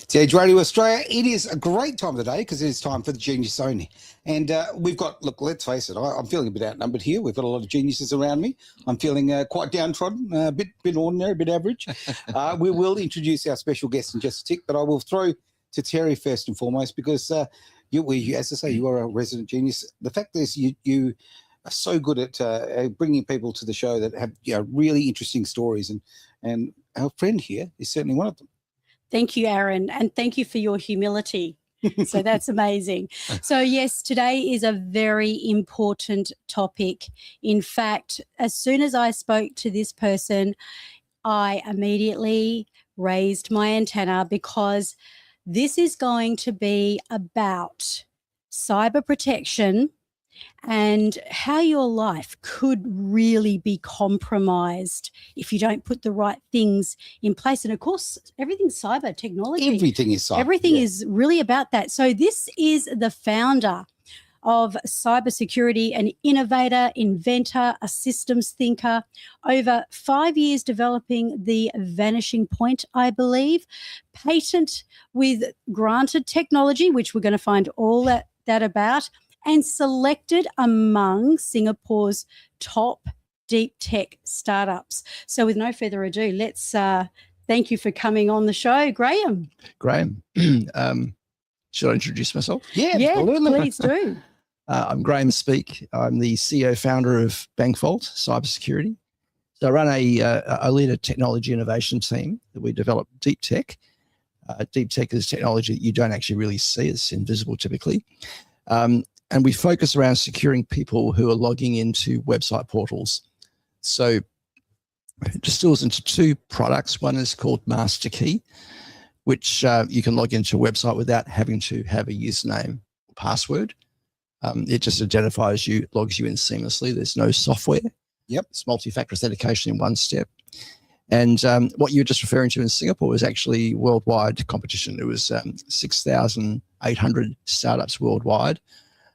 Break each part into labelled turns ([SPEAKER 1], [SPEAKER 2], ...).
[SPEAKER 1] To Edge Radio Australia, it is a great time of the day because it is time for the Genius Only. And we've got, look, let's face it, I'm feeling a bit outnumbered here. We've got a lot of geniuses around me. I'm feeling quite downtrodden, a bit ordinary, a bit average. We will introduce our special guest in just a tick, but I will throw to Terry first and foremost because, as I say, you are a resident genius. The fact is you are so good at bringing people to the show that have really interesting stories, and our friend here is certainly one of them.
[SPEAKER 2] Thank you, Aaron, and thank you for your humility. So that's amazing. So, yes, today is a very important topic. In fact, as soon as I spoke to this person, I immediately raised my antenna because this is going to be about cyber protection and how your life could really be compromised if you don't put the right things in place. And, of course, everything's cyber technology.
[SPEAKER 1] Everything is cyber.
[SPEAKER 2] Everything is really about that. So this is the founder of cybersecurity, an innovator, inventor, a systems thinker, over 5 years developing the Vanishing Point, I believe, patent with granted technology, which we're going to find all that about, and selected among Singapore's top deep tech startups. So with no further ado, let's thank you for coming on the show, Graham.
[SPEAKER 3] Graham, should I introduce myself?
[SPEAKER 2] Yeah, please do.
[SPEAKER 3] I'm Graham Speak. I'm the CEO founder of Bankvault Cybersecurity. So I lead a technology innovation team that we develop deep tech. Deep tech is technology that you don't actually really see. It's invisible typically. And we focus around securing people who are logging into website portals. So it distills into two products. One is called Master Key, which you can log into a website without having to have a username or password. It just identifies you, logs you in seamlessly. There's no software.
[SPEAKER 1] Yep.
[SPEAKER 3] It's multi-factor authentication in one step. And what you were just referring to in Singapore was actually worldwide competition. It was 6,800 startups worldwide.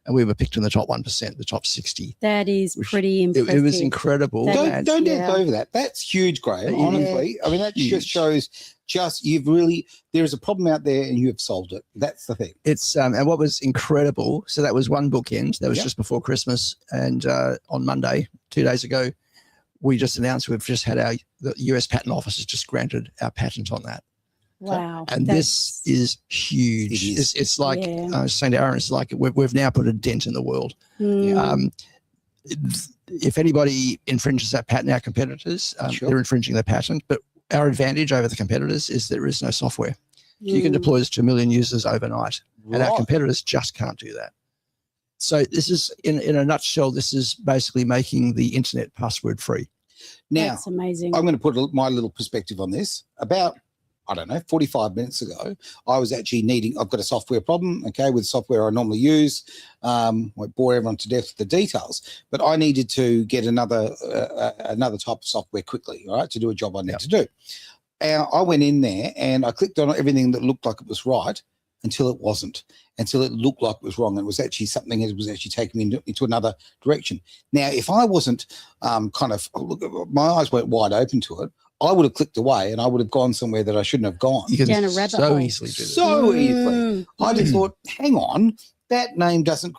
[SPEAKER 3] And we were picked in the top 1%, the top 60.
[SPEAKER 2] That is pretty impressive.
[SPEAKER 3] It was incredible.
[SPEAKER 1] Don't dance over that. That's huge, Graham, honestly. I mean, that just shows there is a problem out there and you have solved it. That's the thing.
[SPEAKER 3] It's and what was incredible, so that was one bookend. That was just before Christmas. And on Monday, 2 days ago, we just announced we've just had the US Patent Office has just granted our patent on that.
[SPEAKER 2] Wow.
[SPEAKER 3] And this is huge. It's like, I was saying to Aaron, it's like we've now put a dent in the world. If anybody infringes that patent, our competitors, they're infringing the patent. But our advantage over the competitors is there is no software. You can deploy this to 1 million users overnight. And our competitors just can't do that. So this is, in a nutshell, this is basically making the internet password free.
[SPEAKER 1] Now,
[SPEAKER 2] that's amazing.
[SPEAKER 1] I'm going to put my little perspective on this. About 45 minutes ago, I was actually I've got a software problem, with software I normally use. I bore everyone to death with the details, but I needed to get another type of software quickly, right, to do a job I need to do. And I went in there and I clicked on everything that looked like it was right until it wasn't, until it looked like it was wrong. It was actually something that was actually taking me into another direction. Now, if I wasn't my eyes weren't wide open to it, I would have clicked away and I would have gone somewhere that I shouldn't have gone.
[SPEAKER 3] You can
[SPEAKER 2] down a rabbit hole.
[SPEAKER 3] easily do that.
[SPEAKER 1] So easily. I just thought, hang on, that name doesn't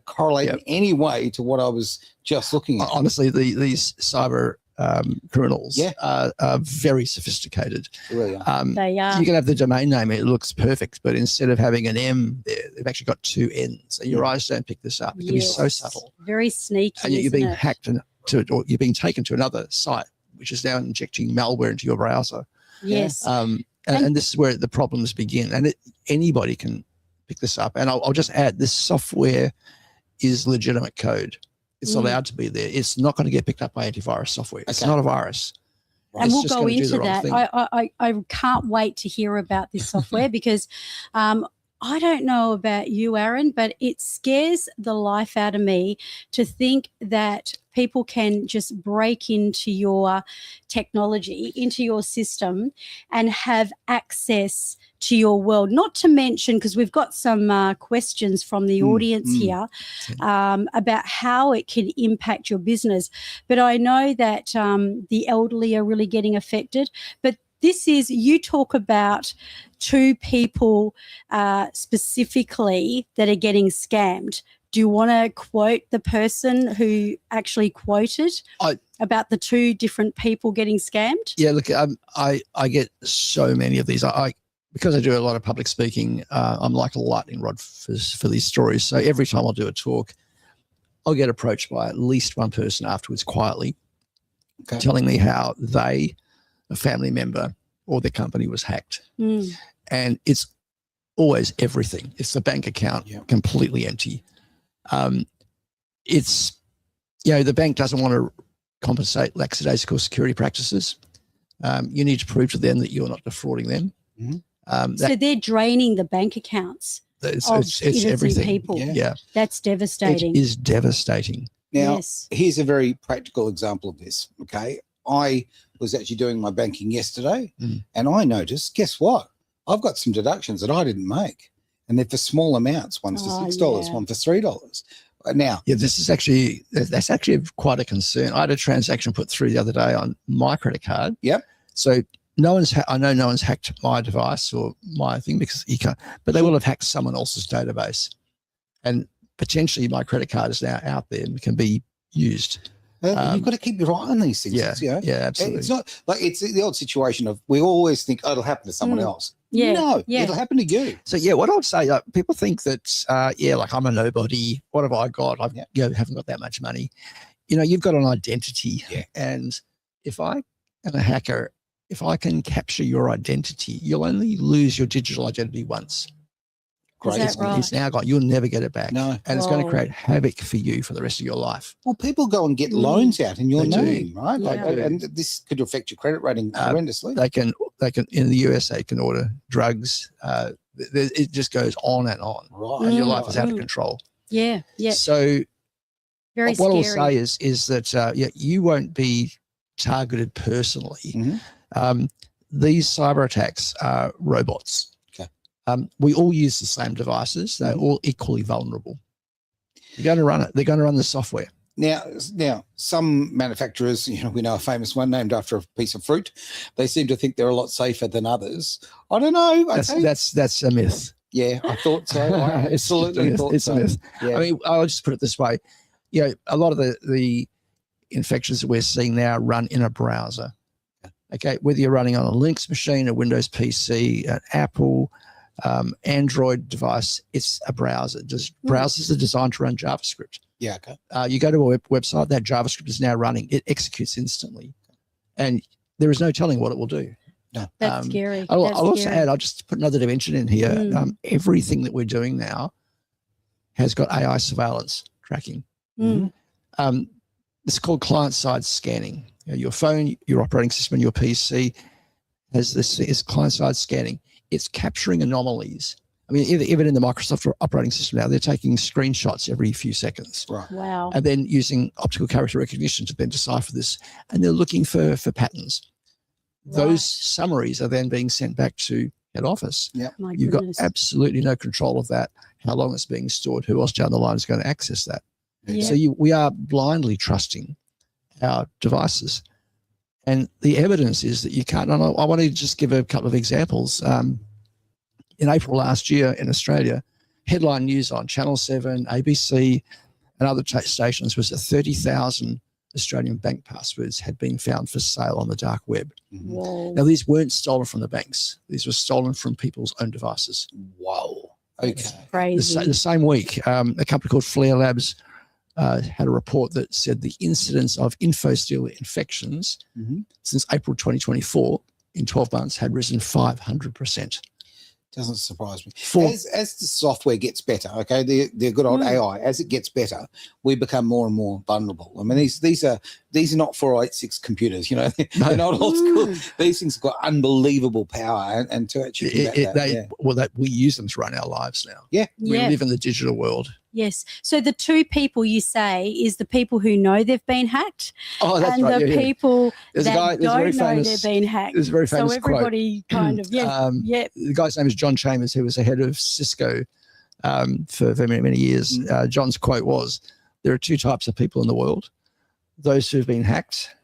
[SPEAKER 1] correlate in any way to what I was just looking at.
[SPEAKER 3] Honestly, these cyber criminals are very sophisticated.
[SPEAKER 1] They really are.
[SPEAKER 2] They are.
[SPEAKER 3] You can have the domain name, it looks perfect, but instead of having an M there, they've actually got two N's. And your eyes don't pick this up. It can be so subtle.
[SPEAKER 2] Very sneaky.
[SPEAKER 3] And you're being hacked or you're being taken to another site, which is now injecting malware into your browser.
[SPEAKER 2] Yes.
[SPEAKER 3] And this is where the problems begin. And anybody can pick this up. And I'll just add, this software is legitimate code. It's allowed to be there. It's not going to get picked up by antivirus software. It's not a virus.
[SPEAKER 2] And we'll go into that. I can't wait to hear about this software because I don't know about you, Aaron, but it scares the life out of me to think that people can just break into your technology, into your system, and have access to your world. Not to mention, because we've got some questions from the audience here about how it can impact your business. But I know that the elderly are really getting affected. But this is, you talk about two people specifically that are getting scammed. Do you want to quote the person who actually quoted about the two different people getting scammed?
[SPEAKER 3] Yeah, look, I get so many of these. Because I do a lot of public speaking, I'm like a lightning rod for these stories. So every time I'll do a talk, I'll get approached by at least one person afterwards quietly, telling me how a family member or their company was hacked. And it's always everything. It's the bank account completely empty. It's, the bank doesn't want to compensate lackadaisical security practices. You need to prove to them that you're not defrauding them.
[SPEAKER 2] So they're draining the bank accounts
[SPEAKER 3] it's
[SPEAKER 2] innocent
[SPEAKER 3] everything.
[SPEAKER 2] people.
[SPEAKER 3] Yeah.
[SPEAKER 2] That's devastating.
[SPEAKER 3] It is devastating.
[SPEAKER 1] Now,
[SPEAKER 2] Yes.
[SPEAKER 1] here's a very practical example of this. Okay. I was actually doing my banking yesterday and I noticed, guess what? I've got some deductions that I didn't make. And they're for small amounts. One's for $6, one for $3. Now,
[SPEAKER 3] That's actually quite a concern. I had a transaction put through the other day on my credit card.
[SPEAKER 1] Yep.
[SPEAKER 3] So I know no one's hacked my device or my thing because you can't, but they will have hacked someone else's database, and potentially my credit card is now out there and can be used.
[SPEAKER 1] You've got to keep your eye on these things.
[SPEAKER 3] Yeah, absolutely.
[SPEAKER 1] It's not like it's the old situation of we always think, it'll happen to someone else.
[SPEAKER 2] Yeah.
[SPEAKER 1] No,
[SPEAKER 2] Yeah.
[SPEAKER 1] it'll happen to you.
[SPEAKER 3] So what I would say, people think that, like I'm a nobody. What have I got? I haven't got that much money. You've got an identity, and if I am a hacker, if I can capture your identity, you'll only lose your digital identity once.
[SPEAKER 2] Is that right?
[SPEAKER 3] It's now gone. You'll never get it back.
[SPEAKER 1] No.
[SPEAKER 3] And it's going to create havoc for you for the rest of your life.
[SPEAKER 1] Well, people go and get loans out in your
[SPEAKER 3] They do.
[SPEAKER 1] name, right?
[SPEAKER 2] Yeah.
[SPEAKER 1] And this could affect your credit rating horrendously.
[SPEAKER 3] They can in the US, they can order drugs. It just goes on and on.
[SPEAKER 1] Right.
[SPEAKER 3] And your life is out of control.
[SPEAKER 2] Yeah. Yeah.
[SPEAKER 3] So
[SPEAKER 2] Very
[SPEAKER 3] what
[SPEAKER 2] scary.
[SPEAKER 3] I'll say is that you won't be targeted personally. These cyber attacks are robots. We all use the same devices. They're all equally vulnerable. You're going to run it. They're going to run the software.
[SPEAKER 1] Now, some manufacturers, we know a famous one named after a piece of fruit. They seem to think they're a lot safer than others. I don't know.
[SPEAKER 3] That's a myth.
[SPEAKER 1] Yeah, I thought so. I absolutely thought
[SPEAKER 3] it's
[SPEAKER 1] so.
[SPEAKER 3] a myth.
[SPEAKER 1] Yeah.
[SPEAKER 3] I mean, I'll just put it this way. A lot of the infections that we're seeing now run in a browser. Okay, whether you're running on a Linux machine, a Windows PC, an Apple, Android device, it's a browser. Browsers are designed to run JavaScript.
[SPEAKER 1] Yeah, okay.
[SPEAKER 3] You go to a website, that JavaScript is now running. It executes instantly, and there is no telling what it will do.
[SPEAKER 1] No.
[SPEAKER 2] That's scary.
[SPEAKER 3] I'll
[SPEAKER 2] That's
[SPEAKER 3] also
[SPEAKER 2] scary.
[SPEAKER 3] add, I'll just put another dimension in here. Everything that we're doing now has got AI surveillance tracking. It's called client-side scanning. Your phone, your operating system, and your PC has this is client-side scanning. It's capturing anomalies. I mean, even in the Microsoft operating system now, they're taking screenshots every few seconds.
[SPEAKER 1] Right.
[SPEAKER 2] Wow.
[SPEAKER 3] And then using optical character recognition to then decipher this. And they're looking for patterns.
[SPEAKER 2] Right.
[SPEAKER 3] Those summaries are then being sent back to head office.
[SPEAKER 1] Yeah.
[SPEAKER 2] My
[SPEAKER 3] You've
[SPEAKER 2] goodness.
[SPEAKER 3] got absolutely no control of that, how long it's being stored, who else down the line is going to access that.
[SPEAKER 2] Yeah.
[SPEAKER 3] So we are blindly trusting our devices. And the evidence is that you can't. And I want to just give a couple of examples. In April last year in Australia, headline news on Channel 7, ABC, and other stations was that 30,000 Australian bank passwords had been found for sale on the dark web.
[SPEAKER 2] Whoa.
[SPEAKER 3] Now, these weren't stolen from the banks. These were stolen from people's own devices.
[SPEAKER 1] Wow. Okay.
[SPEAKER 2] Crazy.
[SPEAKER 3] The same week, a company called Flare Labs had a report that said the incidence of InfoSteal infections since April 2024 in 12 months had risen 500%.
[SPEAKER 1] Doesn't surprise me.
[SPEAKER 3] For-
[SPEAKER 1] As the software gets better, okay, the good old AI, as it gets better, we become more and more vulnerable. I mean, these are not 486 computers, they're not old school. These things have got unbelievable power, and to actually combat that,
[SPEAKER 3] we use them to run our lives now.
[SPEAKER 1] yeah.
[SPEAKER 3] We
[SPEAKER 2] Yeah.
[SPEAKER 3] live in the digital world.
[SPEAKER 2] Yes. So the two people you say is the people who know they've been hacked,
[SPEAKER 3] Oh, that's
[SPEAKER 2] and
[SPEAKER 3] right.
[SPEAKER 2] the people
[SPEAKER 3] There's a
[SPEAKER 2] that
[SPEAKER 3] guy- there's a very
[SPEAKER 2] don't know
[SPEAKER 3] famous-
[SPEAKER 2] they've been hacked.
[SPEAKER 3] There's a very famous
[SPEAKER 2] so everybody kind of
[SPEAKER 3] The guy's name is John Chambers, who was the head of Cisco for many, many years. John's quote was, there are two types of people in the world, those who've been hacked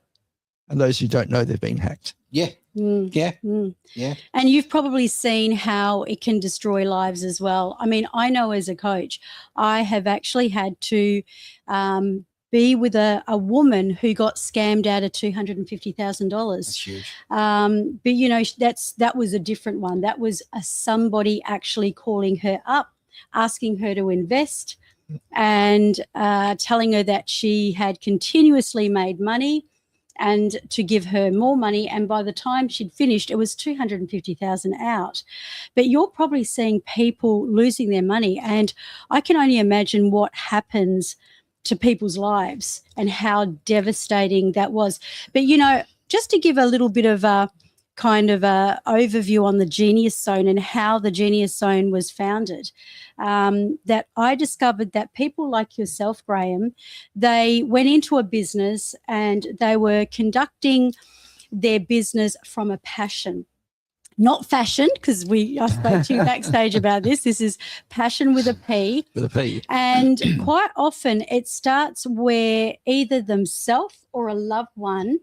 [SPEAKER 3] and those who don't know they've been hacked.
[SPEAKER 1] Yeah.
[SPEAKER 2] Mm,
[SPEAKER 1] Yeah.
[SPEAKER 2] mm.
[SPEAKER 1] Yeah.
[SPEAKER 2] And you've probably seen how it can destroy lives as well. I mean, I know as a coach, I have actually had to be with a woman who got scammed out of $250,000.
[SPEAKER 1] That's huge.
[SPEAKER 2] But you know, that was a different one. That was somebody actually calling her up, asking her to invest, and telling her that she had continuously made money and to give her more money. And by the time she'd finished, it was 250,000 out. But you're probably seeing people losing their money. And I can only imagine what happens to people's lives and how devastating that was. But, you know, just to give a little bit of a kind of a overview on the Genius Zone and how the Genius Zone was founded, that I discovered that people like yourself, Graham, they went into a business and they were conducting their business from a passion. Not fashion, because I spoke to you backstage about this. This is passion with a P.
[SPEAKER 3] With a P.
[SPEAKER 2] And quite often it starts where either themselves or a loved one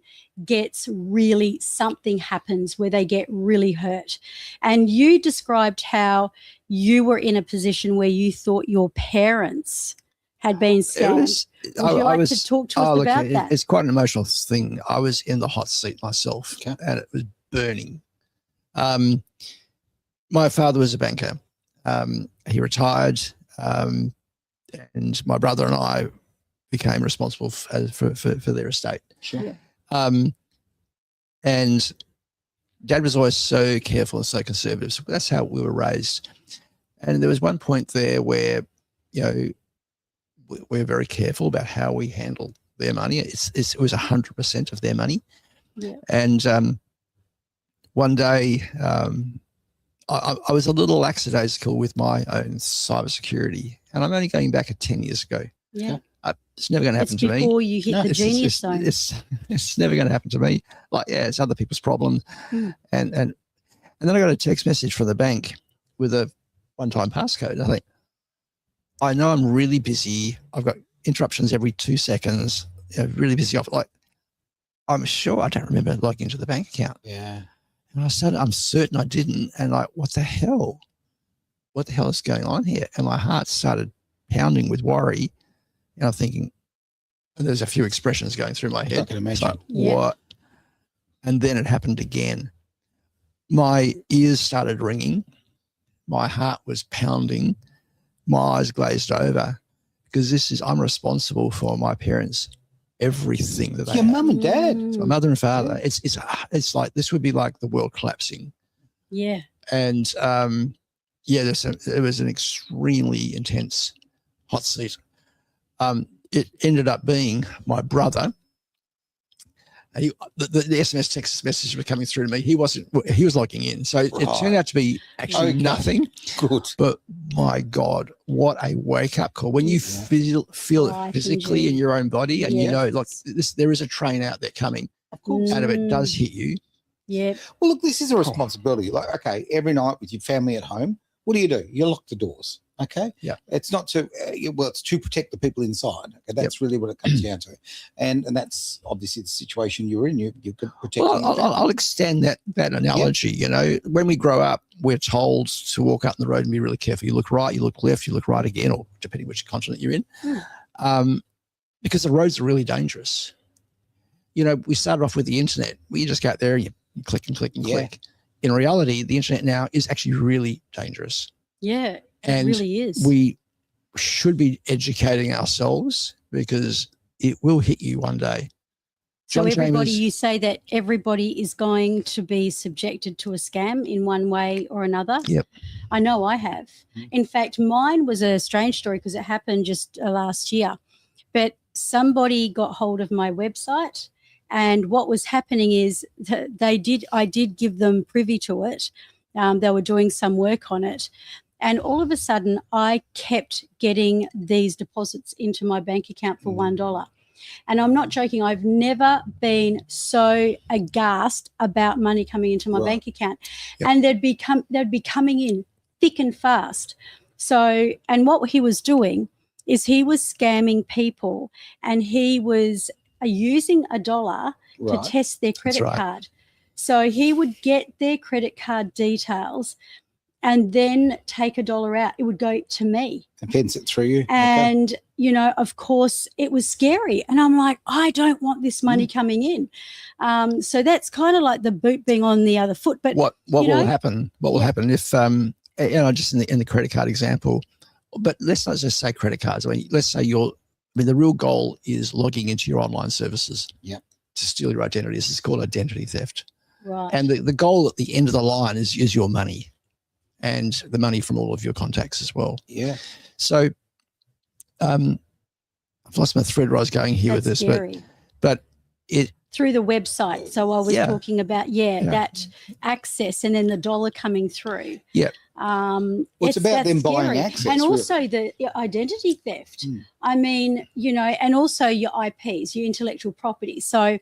[SPEAKER 2] gets really, something happens where they get really hurt. And you described how you were in a position where you thought your parents had been scammed. Would you like to talk to us about that?
[SPEAKER 3] It's quite an emotional thing. I was in the hot seat myself,
[SPEAKER 1] Okay.
[SPEAKER 3] and it was burning. My father was a banker. He retired, and my brother and I became responsible for their estate.
[SPEAKER 1] Sure.
[SPEAKER 2] Yeah.
[SPEAKER 3] And Dad was always so careful and so conservative. So that's how we were raised. And there was one point there where, you know, we're very careful about how we handle their money. It was 100% of their money.
[SPEAKER 2] Yeah.
[SPEAKER 3] And one day, I was a little lackadaisical with my own cybersecurity, and I'm only going back 10 years ago.
[SPEAKER 2] Yeah.
[SPEAKER 3] It's never going to happen to me.
[SPEAKER 2] Before you hit the Genius Zone.
[SPEAKER 3] It's never going to happen to me. Like, yeah, it's other people's problem.
[SPEAKER 2] Mm.
[SPEAKER 3] And then I got a text message from the bank with a one-time passcode. I think, I know I'm really busy. I've got interruptions every 2 seconds. You know, really busy. I'm sure I don't remember logging into the bank account.
[SPEAKER 1] Yeah.
[SPEAKER 3] And I'm certain I didn't. And like, what the hell? What the hell is going on here? And my heart started pounding with worry. And I'm thinking, and there's a few expressions going through my head.
[SPEAKER 1] I can imagine.
[SPEAKER 3] Like, what? And then it happened again. My ears started ringing. My heart was pounding. My eyes glazed over, because I'm responsible for my parents, everything that they
[SPEAKER 1] Your
[SPEAKER 3] have.
[SPEAKER 1] mum and dad.
[SPEAKER 2] Mm.
[SPEAKER 3] My mother and father. It's like, this would be like the world collapsing.
[SPEAKER 2] Yeah.
[SPEAKER 3] And it was an extremely intense hot seat. It ended up being my brother. The SMS text messages were coming through to me. He was logging in. So it turned out to be actually nothing.
[SPEAKER 1] Good.
[SPEAKER 3] But my God, what a wake up call. When you feel it physically in your own body, and you know, like there is a train out there coming.
[SPEAKER 1] Of course.
[SPEAKER 3] And if it does hit you.
[SPEAKER 2] Yeah.
[SPEAKER 1] Well, look, this is a responsibility. Like, okay, every night with your family at home, what do? You lock the doors. Okay.
[SPEAKER 3] Yeah.
[SPEAKER 1] It's not to, it's to protect the people inside. Okay? That's really what it comes down to. And that's obviously the situation you're in. You could protect.
[SPEAKER 3] Well, I'll extend that analogy. You know, when we grow up, we're told to walk out on the road and be really careful. You look right, you look left, you look right again, or depending which continent you're in, because the roads are really dangerous. You know, we started off with the internet. We just go out there and you click and click and click. In reality, the internet now is actually really dangerous.
[SPEAKER 2] Yeah.
[SPEAKER 3] And
[SPEAKER 2] it really is.
[SPEAKER 3] We should be educating ourselves, because it will hit you one day.
[SPEAKER 2] So
[SPEAKER 3] John
[SPEAKER 2] everybody,
[SPEAKER 3] Chambers-
[SPEAKER 2] you say that everybody is going to be subjected to a scam in one way or another?
[SPEAKER 3] Yep.
[SPEAKER 2] I know I have. In fact, mine was a strange story because it happened just last year. But somebody got hold of my website, and what was happening is I did give them privy to it. They were doing some work on it. And all of a sudden, I kept getting these deposits into my bank account for $1. And I'm not joking. I've never been so aghast about money coming into my bank account. Yep. And they'd be coming in thick and fast. So, and what he was doing is he was scamming people, and he was using $1 to test their credit card. So he would get their credit card details and then take $1 out. It would go to me.
[SPEAKER 1] And fence it through you.
[SPEAKER 2] And, you know, of course, it was scary. And I'm like, I don't want this money coming in. So that's kind of like the boot being on the other foot. But
[SPEAKER 3] what will
[SPEAKER 2] you know,
[SPEAKER 3] happen? What will happen if you know, just in the credit card example, but let's not just say credit cards. I mean, let's say the real goal is logging into your online services.
[SPEAKER 1] Yep.
[SPEAKER 3] To steal your identity. This is called identity theft.
[SPEAKER 2] right.
[SPEAKER 3] And the goal at the end of the line is your money, and the money from all of your contacts as well.
[SPEAKER 1] Yeah.
[SPEAKER 3] So I've lost my thread where I was going here with
[SPEAKER 2] That's
[SPEAKER 3] this,
[SPEAKER 2] scary.
[SPEAKER 3] but it
[SPEAKER 2] Through the website. So I was
[SPEAKER 3] Yeah.
[SPEAKER 2] talking about, that access and then the dollar coming through.
[SPEAKER 3] Yeah.
[SPEAKER 1] It's about
[SPEAKER 2] that's
[SPEAKER 1] them buying
[SPEAKER 2] scary.
[SPEAKER 1] access,
[SPEAKER 2] And
[SPEAKER 1] really.
[SPEAKER 2] also the identity theft.
[SPEAKER 1] Mm.
[SPEAKER 2] I mean, you know, and also your IPs, your intellectual property. So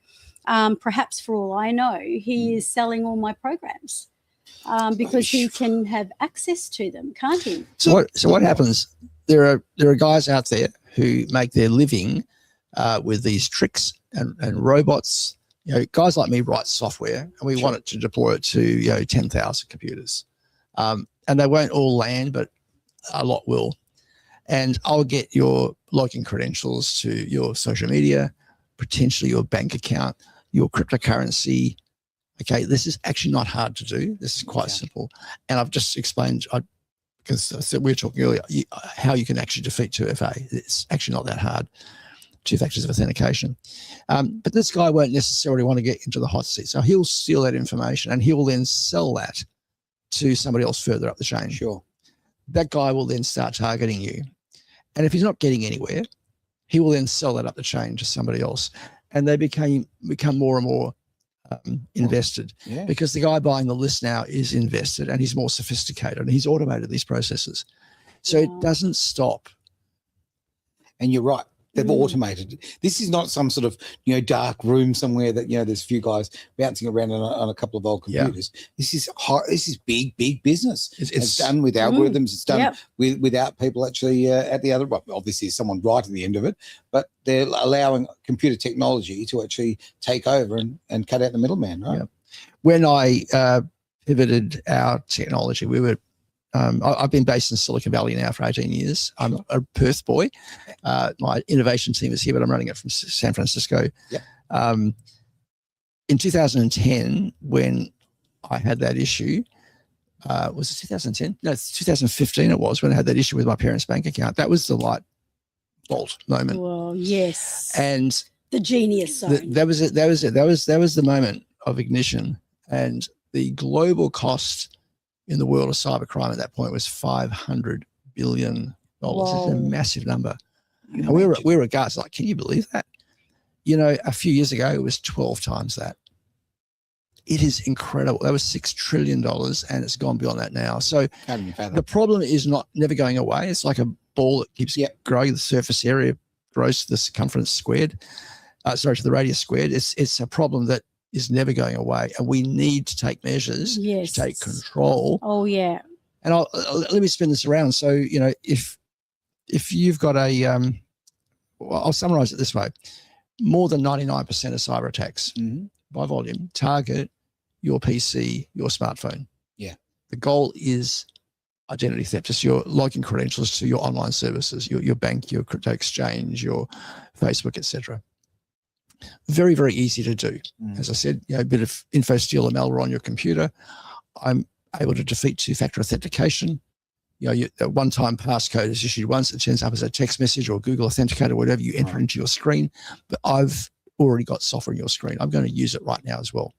[SPEAKER 2] perhaps for all I know, he is selling all my programs because he can have access to them, can't he?
[SPEAKER 3] So what happens? There are guys out there who make their living with these tricks and robots. You know, guys like me write software, and we want it to deploy it to 10,000 computers, and they won't all land, but a lot will. And I'll get your login credentials to your social media, potentially your bank account, your cryptocurrency. Okay, this is actually not hard to do. This is quite simple, and I've just explained. Because we were talking earlier, how you can actually defeat 2FA. It's actually not that hard, 2 factors of authentication. But this guy won't necessarily want to get into the hot seat. So he'll steal that information and he will then sell that to somebody else further up the chain.
[SPEAKER 1] Sure.
[SPEAKER 3] That guy will then start targeting you. And if he's not getting anywhere, he will then sell that up the chain to somebody else. And they become more and more invested,
[SPEAKER 1] Yeah.
[SPEAKER 3] because the guy buying the list now is invested and he's more sophisticated and he's automated these processes. So
[SPEAKER 2] Wow.
[SPEAKER 3] it doesn't stop.
[SPEAKER 1] And you're right. They've automated it. This is not some sort of, dark room somewhere that, there's a few guys bouncing around on a couple of old
[SPEAKER 3] Yeah.
[SPEAKER 1] computers. This is big business. It's
[SPEAKER 3] It's
[SPEAKER 1] done with algorithms. It's done
[SPEAKER 2] Yep.
[SPEAKER 1] without people actually at the other, well, obviously there's someone right at the end of it, but they're allowing computer technology to actually take over and cut out the middleman, right?
[SPEAKER 3] Yeah. When I pivoted our technology, we were I've been based in Silicon Valley now for 18 years. I'm a Perth boy. My innovation team is here, but I'm running it from San Francisco.
[SPEAKER 1] Yep.
[SPEAKER 3] In 2010, when I had that issue, was it 2010? No, it's 2015 it was, when I had that issue with my parents' bank account. That was the light bulb moment.
[SPEAKER 2] Well, yes.
[SPEAKER 3] And
[SPEAKER 2] the genius zone.
[SPEAKER 3] that was it. That was it. That was the moment of ignition. And the global cost in the world of cybercrime at that point was $500 billion.
[SPEAKER 2] Whoa.
[SPEAKER 3] It's a massive number. And we were aghast, like, can you believe that? A few years ago, it was 12 times that. It is incredible. That was $6 trillion, and it's gone beyond that now. So
[SPEAKER 1] Can't even fathom.
[SPEAKER 3] the problem is never going away. It's like a ball that keeps growing. The surface area grows to the circumference squared. To the radius squared. It's a problem that is never going away, and we need to take measures
[SPEAKER 2] Yes.
[SPEAKER 3] to take control.
[SPEAKER 2] Oh, yeah.
[SPEAKER 3] And let me spin this around. So, if you've got I'll summarize it this way: more than 99% of cyber attacks by volume target your PC, your smartphone.
[SPEAKER 1] Yeah.
[SPEAKER 3] The goal is identity theft. It's your login credentials to your online services, your bank, your crypto exchange, your Facebook, etc. Very, very easy to do. As I said, a bit of info steal or malware on your computer. I'm able to defeat 2-factor authentication. A one-time passcode is issued once. It turns up as a text message or Google Authenticator or whatever. You enter into your screen. But I've already got software in your screen. I'm going to use it right now as well.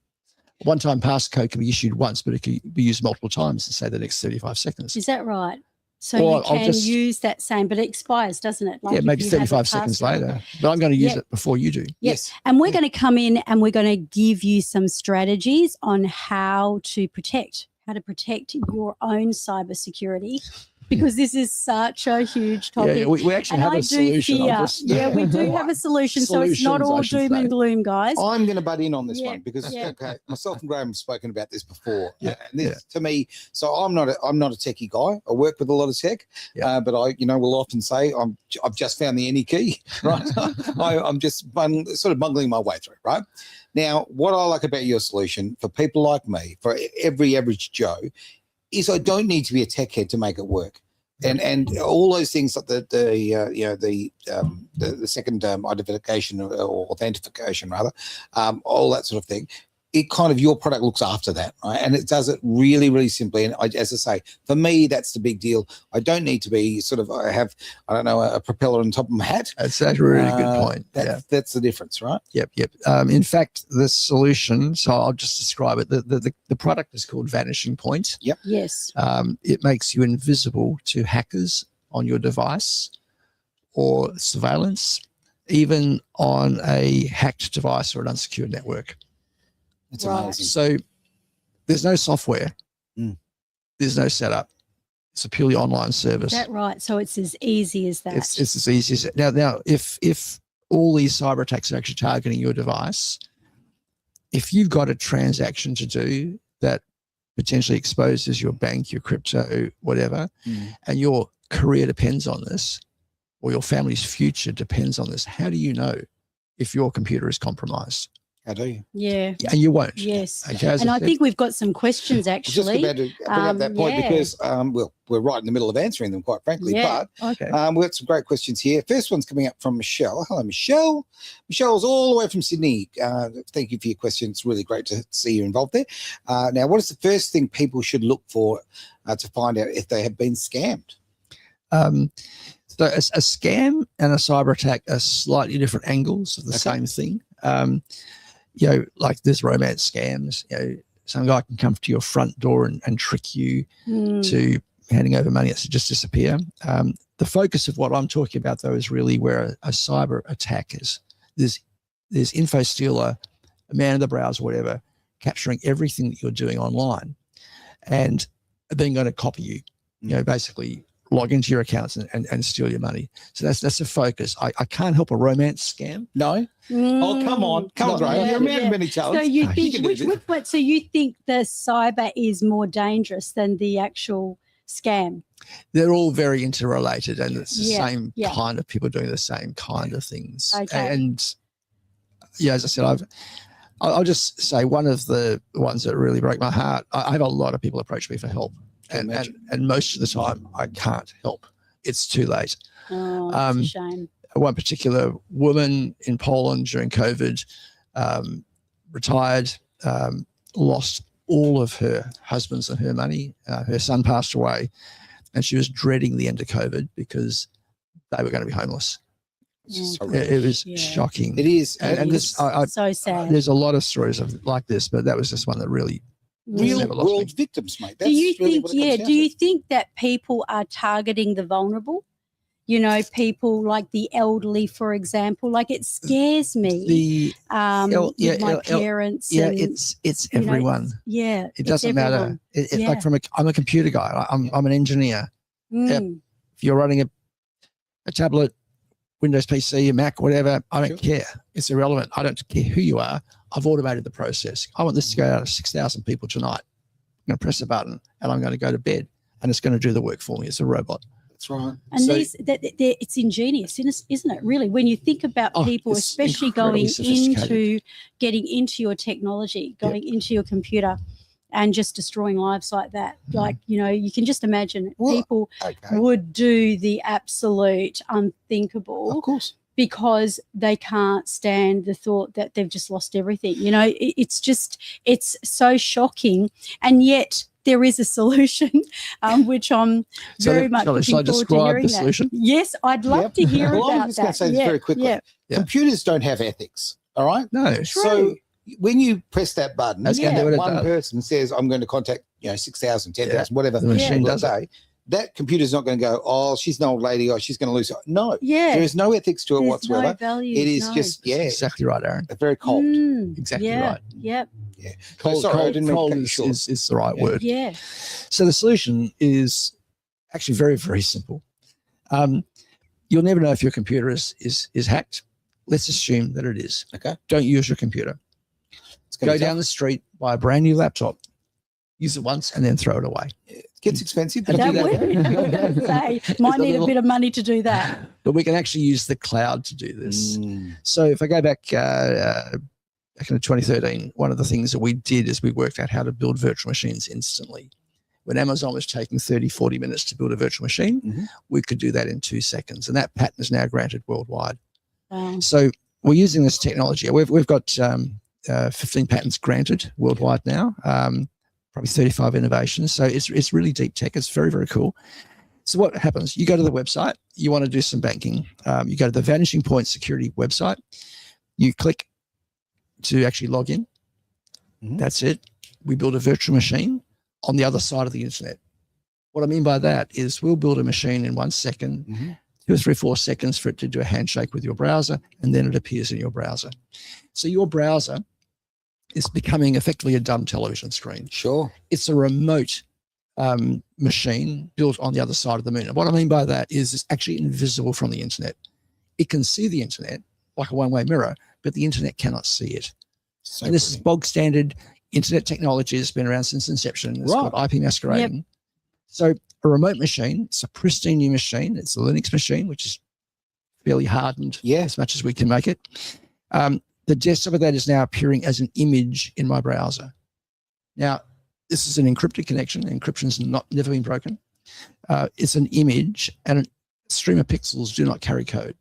[SPEAKER 3] A one-time passcode can be issued once, but it can be used multiple times in, say, the next 35 seconds.
[SPEAKER 2] Is that right? So
[SPEAKER 3] Well,
[SPEAKER 2] you
[SPEAKER 3] I'll
[SPEAKER 2] can
[SPEAKER 3] just-
[SPEAKER 2] use that same, but it expires, doesn't it?
[SPEAKER 3] Yeah,
[SPEAKER 2] if
[SPEAKER 3] maybe
[SPEAKER 2] you have a
[SPEAKER 3] 35 seconds
[SPEAKER 2] password.
[SPEAKER 3] later. But I'm going to use
[SPEAKER 2] Yeah.
[SPEAKER 3] it before you do.
[SPEAKER 1] Yes.
[SPEAKER 2] And we're going to come in and we're going to give you some strategies on how to protect your own cybersecurity because this is such a huge topic.
[SPEAKER 3] Yeah, we actually
[SPEAKER 2] and
[SPEAKER 3] have
[SPEAKER 2] I
[SPEAKER 3] a solution.
[SPEAKER 2] do
[SPEAKER 3] I'm
[SPEAKER 2] fear. Yeah, we do have a solution, so it's not
[SPEAKER 3] Solutions, I
[SPEAKER 2] all
[SPEAKER 3] should
[SPEAKER 2] doom
[SPEAKER 3] say.
[SPEAKER 2] and gloom, guys.
[SPEAKER 1] I'm going to butt in on this
[SPEAKER 2] Yeah,
[SPEAKER 1] one because
[SPEAKER 2] yeah.
[SPEAKER 1] okay, myself and Graham have spoken about this before.
[SPEAKER 3] Yeah,
[SPEAKER 1] And this to me, so I'm not a techie guy. I work with a lot of tech,
[SPEAKER 3] Yeah.
[SPEAKER 1] but I, will often say I've just found the any key, right? I'm just sort of bungling my way through, right? Now, what I like about your solution for people like me, for every average Joe, is I don't need to be a tech head to make it work. And all those things like the second identification or authentication rather, all that sort of thing. It kind of, your product looks after that, right? And it does it really, really simply. And as I say, for me, that's the big deal. I don't need to be I have a propeller on top of my hat.
[SPEAKER 3] That's a really good point.
[SPEAKER 1] That's the difference, right?
[SPEAKER 3] Yep. In fact, the solution, so I'll just describe it. The product is called Vanishing Point.
[SPEAKER 1] Yep.
[SPEAKER 2] Yes.
[SPEAKER 3] It makes you invisible to hackers on your device or surveillance, even on a hacked device or an unsecured network.
[SPEAKER 1] It's
[SPEAKER 2] Right.
[SPEAKER 1] amazing.
[SPEAKER 3] So there's no software.
[SPEAKER 1] Mm.
[SPEAKER 3] There's no setup. It's a purely online service.
[SPEAKER 2] Is that right? So it's as easy as that.
[SPEAKER 3] It's as easy as it. Now, if all these cyber attacks are actually targeting your device, if you've got a transaction to do that potentially exposes your bank, your crypto, whatever, and your career depends on this, or your family's future depends on this, how do you know if your computer is compromised?
[SPEAKER 1] How do you?
[SPEAKER 2] Yeah.
[SPEAKER 3] And you won't.
[SPEAKER 2] Yes.
[SPEAKER 3] Okay, as
[SPEAKER 2] And I
[SPEAKER 3] said,
[SPEAKER 2] think we've got some questions
[SPEAKER 1] I was just
[SPEAKER 2] actually.
[SPEAKER 1] about to bring up that point
[SPEAKER 2] yeah.
[SPEAKER 1] because, we're right in the middle of answering them, quite frankly.
[SPEAKER 2] Yeah.
[SPEAKER 1] But
[SPEAKER 3] okay.
[SPEAKER 1] we've got some great questions here. First one's coming up from Michelle. Hello, Michelle. Michelle's all the way from Sydney. Thank you for your question. It's really great to see you involved there. Now, what is the first thing people should look for to find out if they have been scammed?
[SPEAKER 3] So a scam and a cyber attack are slightly different angles of the
[SPEAKER 1] Okay.
[SPEAKER 3] same thing. Like there's romance scams. Some guy can come to your front door and trick you to handing over money that's just disappear. The focus of what I'm talking about, though, is really where a cyber attack is. There's info stealer, a man in the browser, whatever, capturing everything that you're doing online, and then going to copy you. Basically log into your accounts and steal your money. So that's the focus. I can't help a romance scam.
[SPEAKER 1] No? Oh, come on. Come on, Graham. You're a man of many
[SPEAKER 2] So
[SPEAKER 1] talents.
[SPEAKER 2] you
[SPEAKER 1] can
[SPEAKER 2] think
[SPEAKER 1] do this.
[SPEAKER 2] so you think the cyber is more dangerous than the actual scam?
[SPEAKER 3] They're all very interrelated, and it's the
[SPEAKER 2] Yeah,
[SPEAKER 3] same
[SPEAKER 2] yeah.
[SPEAKER 3] kind of people doing the same kind of things.
[SPEAKER 2] Okay.
[SPEAKER 3] And as I said, I'll just say one of the ones that really broke my heart. I have a lot of people approach me for help,
[SPEAKER 1] Can
[SPEAKER 3] and most of the time I can't help. It's too late.
[SPEAKER 2] Oh, that's a shame.
[SPEAKER 3] One particular woman in Poland during COVID, retired, lost all of her husband's and her money. Her son passed away, and she was dreading the end of COVID because they were going to be homeless.
[SPEAKER 1] It's just
[SPEAKER 2] Oh,
[SPEAKER 1] horrific.
[SPEAKER 3] It was
[SPEAKER 2] Yeah.
[SPEAKER 3] shocking.
[SPEAKER 1] It is.
[SPEAKER 3] And
[SPEAKER 1] And
[SPEAKER 3] this,
[SPEAKER 2] So sad.
[SPEAKER 3] there's a lot of stories like this, but that was just one that really
[SPEAKER 1] real
[SPEAKER 3] never lost
[SPEAKER 1] world
[SPEAKER 3] me.
[SPEAKER 1] victims, mate.
[SPEAKER 2] do you
[SPEAKER 1] really
[SPEAKER 2] think
[SPEAKER 1] what it comes down
[SPEAKER 2] do you
[SPEAKER 1] to.
[SPEAKER 2] think that people are targeting the vulnerable? People like the elderly, for example. Like, it scares me. With my parents. and,
[SPEAKER 3] It's
[SPEAKER 2] you know,
[SPEAKER 3] everyone.
[SPEAKER 2] yeah,
[SPEAKER 3] It doesn't matter.
[SPEAKER 2] Yeah.
[SPEAKER 3] Like I'm a computer guy. I'm an engineer.
[SPEAKER 2] Mm,
[SPEAKER 3] If you're running a tablet, Windows PC, a Mac, whatever, I don't
[SPEAKER 1] Sure.
[SPEAKER 3] care. It's irrelevant. I don't care who you are. I've automated the process. I want this to go out to 6,000 people tonight. I'm going to press a button and I'm going to go to bed, and it's going to do the work for me. It's a robot.
[SPEAKER 1] That's right.
[SPEAKER 2] And
[SPEAKER 3] So-
[SPEAKER 2] it's ingenious, isn't it? Really, when you think about
[SPEAKER 3] Oh,
[SPEAKER 2] people,
[SPEAKER 3] it's
[SPEAKER 2] especially
[SPEAKER 3] incredibly
[SPEAKER 2] going
[SPEAKER 3] sophisticated.
[SPEAKER 2] into getting into your technology, going into your computer, and just destroying lives like that. Like, you can just imagine
[SPEAKER 1] Well,
[SPEAKER 2] people
[SPEAKER 1] Okay.
[SPEAKER 2] would do the absolute unthinkable
[SPEAKER 1] Of course.
[SPEAKER 2] because they can't stand the thought that they've just lost everything. It's so shocking, and yet there is a solution, which I'm very much looking
[SPEAKER 3] Shall I
[SPEAKER 2] forward to
[SPEAKER 3] describe
[SPEAKER 2] hearing
[SPEAKER 3] the
[SPEAKER 2] that.
[SPEAKER 3] solution?
[SPEAKER 2] Yes, I'd love
[SPEAKER 1] Yep.
[SPEAKER 2] to hear
[SPEAKER 1] Well, I'm
[SPEAKER 2] about
[SPEAKER 1] just going
[SPEAKER 2] that.
[SPEAKER 1] to say this very quickly.
[SPEAKER 2] Yeah.
[SPEAKER 3] Yeah.
[SPEAKER 1] Computers don't have ethics. All right.
[SPEAKER 3] No.
[SPEAKER 1] So when you press that button,
[SPEAKER 3] That's going to do what it
[SPEAKER 1] one
[SPEAKER 3] does.
[SPEAKER 1] person says, I'm going to contact, 6,000, 10,000, whatever.
[SPEAKER 3] The machine
[SPEAKER 1] people
[SPEAKER 3] does
[SPEAKER 1] a day, that computer's not going to go, oh, she's an old lady, or she's going to lose her. No,
[SPEAKER 2] Yeah.
[SPEAKER 1] there is no ethics to it
[SPEAKER 2] There's
[SPEAKER 1] whatsoever.
[SPEAKER 2] no value.
[SPEAKER 1] It is
[SPEAKER 2] no.
[SPEAKER 1] just,
[SPEAKER 3] Exactly right, Aaron.
[SPEAKER 1] very cold.
[SPEAKER 3] Exactly
[SPEAKER 2] yeah,
[SPEAKER 3] right.
[SPEAKER 2] Yep.
[SPEAKER 3] Cold,
[SPEAKER 1] sorry, I didn't mean to
[SPEAKER 3] cold
[SPEAKER 1] cut you short.
[SPEAKER 3] is the right
[SPEAKER 1] Yeah.
[SPEAKER 3] word.
[SPEAKER 2] Yeah.
[SPEAKER 3] So the solution is Actually, very, very simple. You'll never know if your computer is hacked. Let's assume that it is.
[SPEAKER 1] Okay.
[SPEAKER 3] Don't use your computer.
[SPEAKER 1] It's gonna
[SPEAKER 3] Go
[SPEAKER 1] be tough.
[SPEAKER 3] down the street, buy a brand new laptop, use it once, and then throw it away.
[SPEAKER 1] It gets expensive.
[SPEAKER 3] And
[SPEAKER 1] But
[SPEAKER 2] That
[SPEAKER 3] do that.
[SPEAKER 2] would say, might need a bit of money to do that.
[SPEAKER 3] But we can actually use the cloud to do this.
[SPEAKER 1] Mm,
[SPEAKER 3] So if I go back in 2013, one of the things that we did is we worked out how to build virtual machines instantly. When Amazon was taking 30, 40 minutes to build a virtual machine,
[SPEAKER 1] Mhm.
[SPEAKER 3] we could do that in 2 seconds. And that patent is now granted worldwide.
[SPEAKER 2] Um,
[SPEAKER 3] So we're using this technology. We've got 15 patents granted worldwide now, probably 35 innovations. So it's really deep tech. It's very, very cool. So what happens? You go to the website, you want to do some banking. You go to the Vanishing Point Security website, you click to actually log in.
[SPEAKER 1] Mhm.
[SPEAKER 3] That's it. We build a virtual machine on the other side of the internet. What I mean by that is we'll build a machine in 1 second,
[SPEAKER 1] Mhm.
[SPEAKER 3] 2 or 3, 4 seconds for it to do a handshake with your browser, and then it appears in your browser. So your browser is becoming effectively a dumb television screen.
[SPEAKER 1] Sure.
[SPEAKER 3] It's a remote machine built on the other side of the moon. And what I mean by that is it's actually invisible from the internet. It can see the internet like a one-way mirror, but the internet cannot see it.
[SPEAKER 1] So
[SPEAKER 3] And this is
[SPEAKER 1] brilliant.
[SPEAKER 3] bog standard internet technology. It's been around since inception. It's
[SPEAKER 1] Right.
[SPEAKER 3] called IP masquerading. So a remote machine, it's a pristine new machine. It's a Linux machine, which is fairly hardened
[SPEAKER 1] Yeah.
[SPEAKER 3] as much as we can make it. The desktop of that is now appearing as an image in my browser. Now, this is an encrypted connection. Encryption's never been broken. It's an image, and a stream of pixels do not carry code.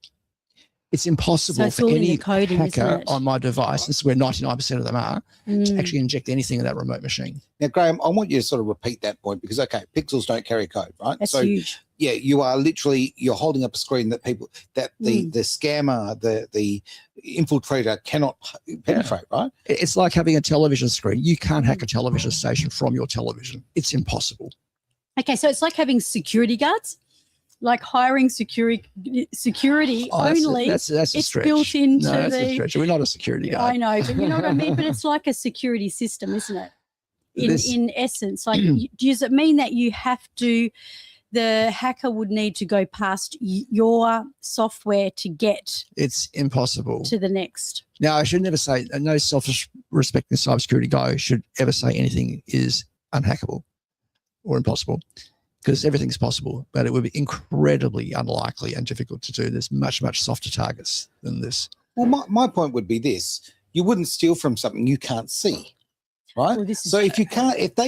[SPEAKER 3] It's
[SPEAKER 2] so
[SPEAKER 3] impossible
[SPEAKER 2] it's
[SPEAKER 3] for
[SPEAKER 2] all in
[SPEAKER 3] any
[SPEAKER 2] the coding, isn't
[SPEAKER 3] hacker
[SPEAKER 2] it?
[SPEAKER 3] on my device, this is where 99% of them are, to
[SPEAKER 2] Mm.
[SPEAKER 3] actually inject anything in that remote machine.
[SPEAKER 1] Now, Graham, I want you to sort of repeat that point because, okay, pixels don't carry code, right?
[SPEAKER 2] That's
[SPEAKER 1] so,
[SPEAKER 2] huge.
[SPEAKER 1] yeah, you are literally you're holding up a screen that the scammer, the infiltrator cannot penetrate, right?
[SPEAKER 3] It's like having a television screen. You can't hack a television station from your television. It's impossible.
[SPEAKER 2] Okay, so it's like having security guards, like hiring security only.
[SPEAKER 3] That's a
[SPEAKER 2] it's
[SPEAKER 3] stretch.
[SPEAKER 2] built into
[SPEAKER 3] No, that's a
[SPEAKER 2] the.
[SPEAKER 3] stretch. We're not a security
[SPEAKER 2] Yeah,
[SPEAKER 3] guard.
[SPEAKER 2] I know, but you know what I mean. But it's like a security system, isn't it?
[SPEAKER 3] This-
[SPEAKER 2] In essence, like, does it mean that you have to? The hacker would need to go past your software to get
[SPEAKER 3] It's impossible.
[SPEAKER 2] to the next.
[SPEAKER 3] Now, I should never say, no self-respecting cybersecurity guy should ever say anything is unhackable or impossible, because everything's possible, but it would be incredibly unlikely and difficult to do. There's much, much softer targets than this.
[SPEAKER 1] Well, my point would be this: you wouldn't steal from something you can't see, right?
[SPEAKER 2] Well, this is
[SPEAKER 1] So if they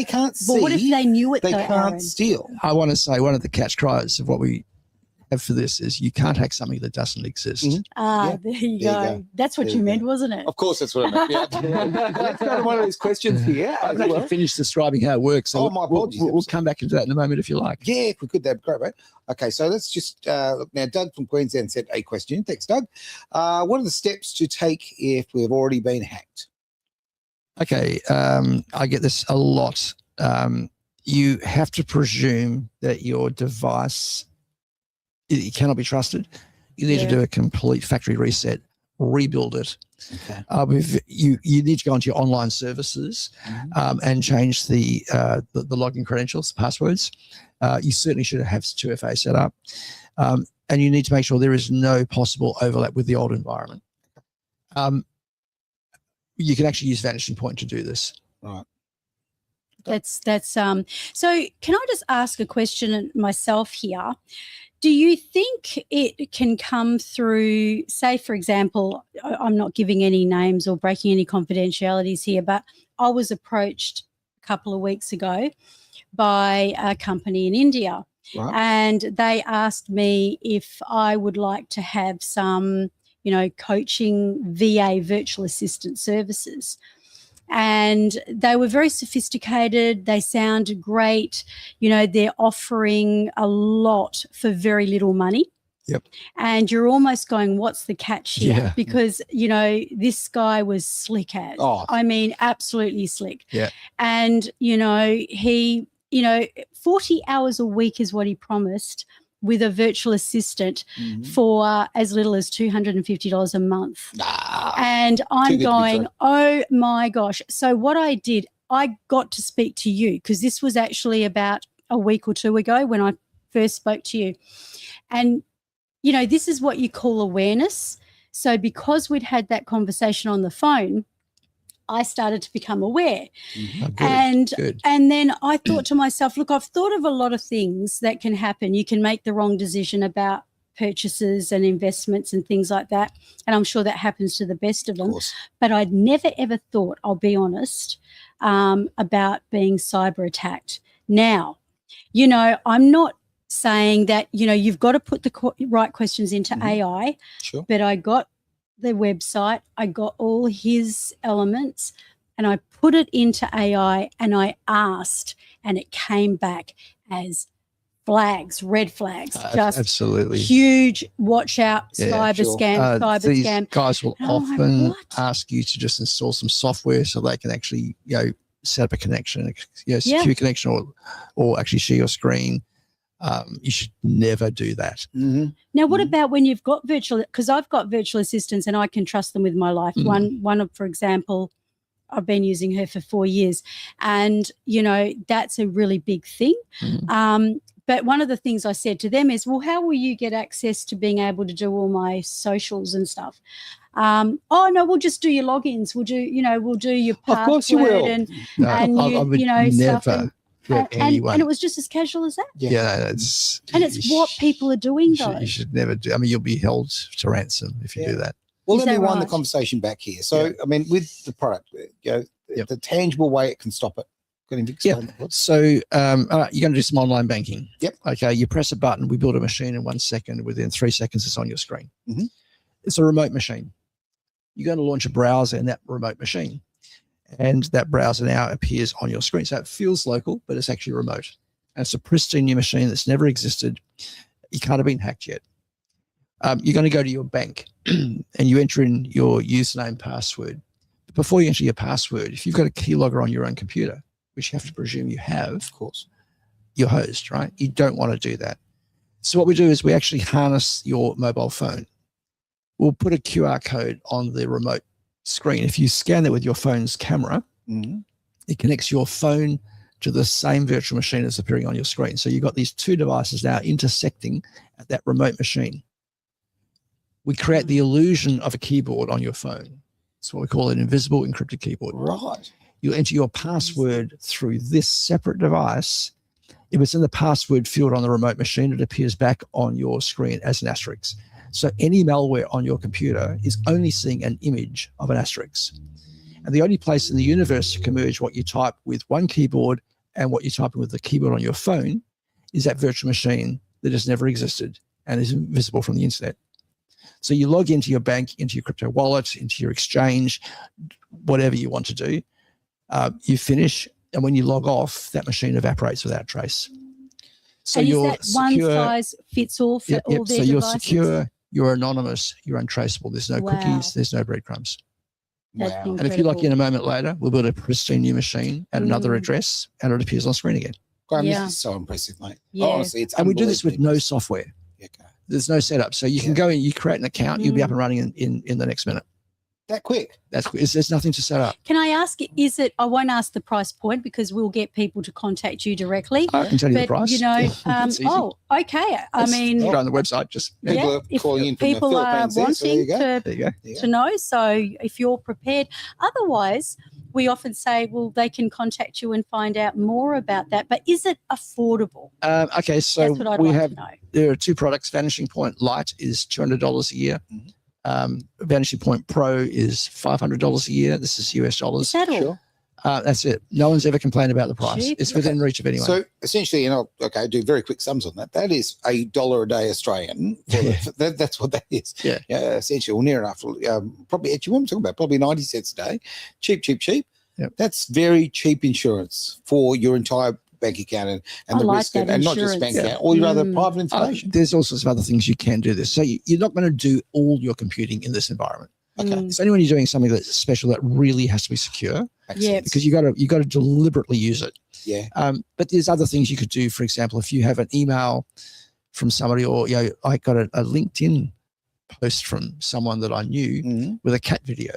[SPEAKER 1] can't see,
[SPEAKER 2] But what if they knew it?
[SPEAKER 1] they
[SPEAKER 2] though,
[SPEAKER 1] can't
[SPEAKER 2] Aaron?
[SPEAKER 1] steal.
[SPEAKER 3] I want to say one of the catch cries of what we have for this is you can't hack something that doesn't exist.
[SPEAKER 1] Mhm.
[SPEAKER 2] Ah,
[SPEAKER 1] Yeah,
[SPEAKER 2] there you
[SPEAKER 1] there you
[SPEAKER 2] go.
[SPEAKER 1] go.
[SPEAKER 2] That's what
[SPEAKER 1] There
[SPEAKER 2] you
[SPEAKER 1] you
[SPEAKER 2] meant,
[SPEAKER 1] go.
[SPEAKER 2] wasn't it?
[SPEAKER 1] Of course, that's what I meant. Yeah. Let's go to one of these questions here.
[SPEAKER 3] I haven't
[SPEAKER 1] as well.
[SPEAKER 3] actually finished describing how it works. So
[SPEAKER 1] Oh, my apologies.
[SPEAKER 3] We'll come back into that in a moment if you like.
[SPEAKER 1] Yeah, if we could, that'd be great, mate. Okay, so let's just look now. Doug from Queensland sent a question. Thanks, Doug. What are the steps to take if we've already been hacked?
[SPEAKER 3] Okay, I get this a lot. You have to presume that your device it cannot be trusted. You need to
[SPEAKER 2] Yeah.
[SPEAKER 3] do a complete factory reset, rebuild it.
[SPEAKER 1] Okay.
[SPEAKER 3] You need to go onto your online services and change the login credentials, passwords. You certainly should have 2FA set up, and you need to make sure there is no possible overlap with the old environment. You can actually use Vanishing Point to do this.
[SPEAKER 1] Right.
[SPEAKER 2] That's so can I just ask a question myself here? Do you think it can come through, say, for example, I'm not giving any names or breaking any confidentialities here, but I was approached a couple of weeks ago by a company in India,
[SPEAKER 1] Right.
[SPEAKER 2] and they asked me if I would like to have some, coaching VA virtual assistant services. And they were very sophisticated. They sound great. They're offering a lot for very little money.
[SPEAKER 3] Yep.
[SPEAKER 2] And you're almost going, what's the catch here?
[SPEAKER 3] Yeah.
[SPEAKER 2] Because, this guy was slick as.
[SPEAKER 1] Oh.
[SPEAKER 2] I mean, absolutely slick.
[SPEAKER 3] Yeah.
[SPEAKER 2] And, he, 40 hours a week is what he promised with a virtual assistant
[SPEAKER 1] Mhm.
[SPEAKER 2] for as little as $250 a month.
[SPEAKER 1] Nah.
[SPEAKER 2] And
[SPEAKER 1] Too
[SPEAKER 2] I'm
[SPEAKER 1] good to be
[SPEAKER 2] going,
[SPEAKER 1] true.
[SPEAKER 2] oh my gosh. So what I did, I got to speak to you because this was actually about a week or two ago when I first spoke to you. And, this is what you call awareness. So because we'd had that conversation on the phone, I started to become aware.
[SPEAKER 3] Oh, good.
[SPEAKER 2] And then I thought to myself, look, I've thought of a lot of things that can happen. You can make the wrong decision about purchases and investments and things like that. And I'm sure that happens to the best of them. But I'd never, ever thought, I'll be honest, about being cyber attacked. Now, I'm not saying that, you've got to put the right questions into AI,
[SPEAKER 1] Sure.
[SPEAKER 2] but I got the website, I got all his elements, and I put it into AI and I asked, and it came back as flags, red flags, just
[SPEAKER 3] absolutely
[SPEAKER 2] huge. Watch out,
[SPEAKER 3] Yeah,
[SPEAKER 2] cyber
[SPEAKER 1] sure.
[SPEAKER 2] scam,
[SPEAKER 3] these
[SPEAKER 2] scam.
[SPEAKER 3] guys will
[SPEAKER 2] And I'm like,
[SPEAKER 3] often
[SPEAKER 2] what?
[SPEAKER 3] ask you to just install some software so they can actually, set up a connection, secure
[SPEAKER 2] Yeah.
[SPEAKER 3] connection, or actually share your screen. You should never do that.
[SPEAKER 1] Mm-hmm.
[SPEAKER 2] Now, what
[SPEAKER 1] Mhm.
[SPEAKER 2] about when you've got because I've got virtual assistants and I can trust them with my life. One of, for example, I've been using her for 4 years, and that's a really big thing. But one of the things I said to them is, well, how will you get access to being able to do all my socials and stuff? Oh no, we'll just do your logins. We'll do your password.
[SPEAKER 1] Of course you will.
[SPEAKER 2] and
[SPEAKER 3] No,
[SPEAKER 2] And
[SPEAKER 3] I would
[SPEAKER 2] stuff
[SPEAKER 3] never let anyone.
[SPEAKER 2] and it was just as casual as that.
[SPEAKER 3] Yeah, it's
[SPEAKER 2] What people are doing, though.
[SPEAKER 3] You should never do. I mean, you'll be held to ransom if you do that.
[SPEAKER 1] Well,
[SPEAKER 2] Is
[SPEAKER 1] let me
[SPEAKER 2] that
[SPEAKER 1] wind the
[SPEAKER 2] right?
[SPEAKER 1] conversation back here. So, I mean, with the product, the tangible way it can stop it. Can you explain that?
[SPEAKER 3] So you're going to do some online banking.
[SPEAKER 1] Yep.
[SPEAKER 3] Okay. You press a button. We build a machine in 1 second. Within 3 seconds, it's on your screen.
[SPEAKER 1] Mhm.
[SPEAKER 3] It's a remote machine. You're going to launch a browser in that remote machine, and that browser now appears on your screen. So it feels local, but it's actually remote. And it's a pristine new machine that's never existed. You can't have been hacked yet. You're going to go to your bank and you enter in your username, password. But before you enter your password, if you've got a keylogger on your own computer, which you have to presume you have,
[SPEAKER 1] Of course.
[SPEAKER 3] your host, right? You don't want to do that. So what we do is we actually harness your mobile phone. We'll put a QR code on the remote screen. If you scan it with your phone's camera,
[SPEAKER 1] Mhm.
[SPEAKER 3] it connects your phone to the same virtual machine that's appearing on your screen. So you've got these two devices now intersecting at that remote machine. We create the illusion of a keyboard on your phone. It's what we call an invisible encrypted keyboard.
[SPEAKER 1] Right.
[SPEAKER 3] You enter your password through this separate device. If it's in the password field on the remote machine, it appears back on your screen as an asterisk. So any malware on your computer is only seeing an image of an asterisk. And the only place in the universe you can merge what you type with one keyboard and what you type with the keyboard on your phone is that virtual machine that has never existed and is invisible from the internet. So you log into your bank, into your crypto wallet, into your exchange, whatever you want to do. You finish, and when you log off, that machine evaporates without trace. So
[SPEAKER 2] and is
[SPEAKER 3] you're
[SPEAKER 2] that one
[SPEAKER 3] secure.
[SPEAKER 2] size fits all for all their
[SPEAKER 3] So you're
[SPEAKER 2] devices?
[SPEAKER 3] secure, you're anonymous, you're untraceable. There's no
[SPEAKER 2] Wow.
[SPEAKER 3] cookies, there's no breadcrumbs.
[SPEAKER 2] That's
[SPEAKER 1] Wow.
[SPEAKER 3] And if you're lucky, in
[SPEAKER 2] incredible.
[SPEAKER 3] a moment later, we'll build a pristine new machine at another address, and it appears on screen again.
[SPEAKER 1] Graham,
[SPEAKER 2] Yeah.
[SPEAKER 1] this is so impressive, mate.
[SPEAKER 2] Yeah.
[SPEAKER 1] Honestly, it's
[SPEAKER 3] And we do this with no
[SPEAKER 1] unbelievably
[SPEAKER 3] software.
[SPEAKER 1] impressive. Okay.
[SPEAKER 3] There's no setup. So you can go in, you create an account, you'll be up and running in the next minute.
[SPEAKER 1] That quick.
[SPEAKER 3] There's nothing to set up.
[SPEAKER 2] Can I ask, I won't ask the price point because we'll get people to contact you directly.
[SPEAKER 3] I can tell you the
[SPEAKER 2] But,
[SPEAKER 3] price.
[SPEAKER 2] it's easy. Okay. I mean,
[SPEAKER 3] go on the website, just
[SPEAKER 1] People are
[SPEAKER 2] if
[SPEAKER 1] calling in from the
[SPEAKER 2] people are
[SPEAKER 1] Philippines there, so there you
[SPEAKER 2] wanting
[SPEAKER 1] go.
[SPEAKER 3] there you go.
[SPEAKER 1] Yeah.
[SPEAKER 2] to know, so if you're prepared. Otherwise, we often say, well, they can contact you and find out more about that. But is it affordable?
[SPEAKER 3] Okay, so
[SPEAKER 2] That's what I'd
[SPEAKER 3] we
[SPEAKER 2] like
[SPEAKER 3] have
[SPEAKER 2] to know.
[SPEAKER 3] there are two products. Vanishing Point Lite is $200 a year. Vanishing Point Pro is $500 a year. This is US
[SPEAKER 2] Is
[SPEAKER 3] dollars.
[SPEAKER 2] that all?
[SPEAKER 1] Sure.
[SPEAKER 3] That's it. No one's ever complained about the price.
[SPEAKER 2] Cheap.
[SPEAKER 3] It's within reach of anyone.
[SPEAKER 1] So essentially, do very quick sums on that. That is $1 a day Australian. That's what that is.
[SPEAKER 3] Yeah.
[SPEAKER 1] Essentially, or near enough. Probably, actually, what I'm talking about, probably 90 cents a day. Cheap.
[SPEAKER 3] Yep.
[SPEAKER 1] That's very cheap insurance for your entire bank account and
[SPEAKER 2] I
[SPEAKER 1] the
[SPEAKER 2] like
[SPEAKER 1] risk,
[SPEAKER 2] that
[SPEAKER 1] and not just bank
[SPEAKER 2] insurance.
[SPEAKER 1] account, all your other
[SPEAKER 2] Mm.
[SPEAKER 1] private information.
[SPEAKER 3] There's all sorts of other things you can do this. So you're not going to do all your computing in this environment.
[SPEAKER 1] Okay.
[SPEAKER 3] It's only when you're doing something that's special that really has to be secure,
[SPEAKER 1] Makes
[SPEAKER 2] Yeah.
[SPEAKER 1] sense.
[SPEAKER 3] because you got to deliberately use it.
[SPEAKER 1] Yeah.
[SPEAKER 3] But there's other things you could do. For example, if you have an email from somebody, or I got a LinkedIn post from someone that I knew
[SPEAKER 1] Mhm.
[SPEAKER 3] with a cat video,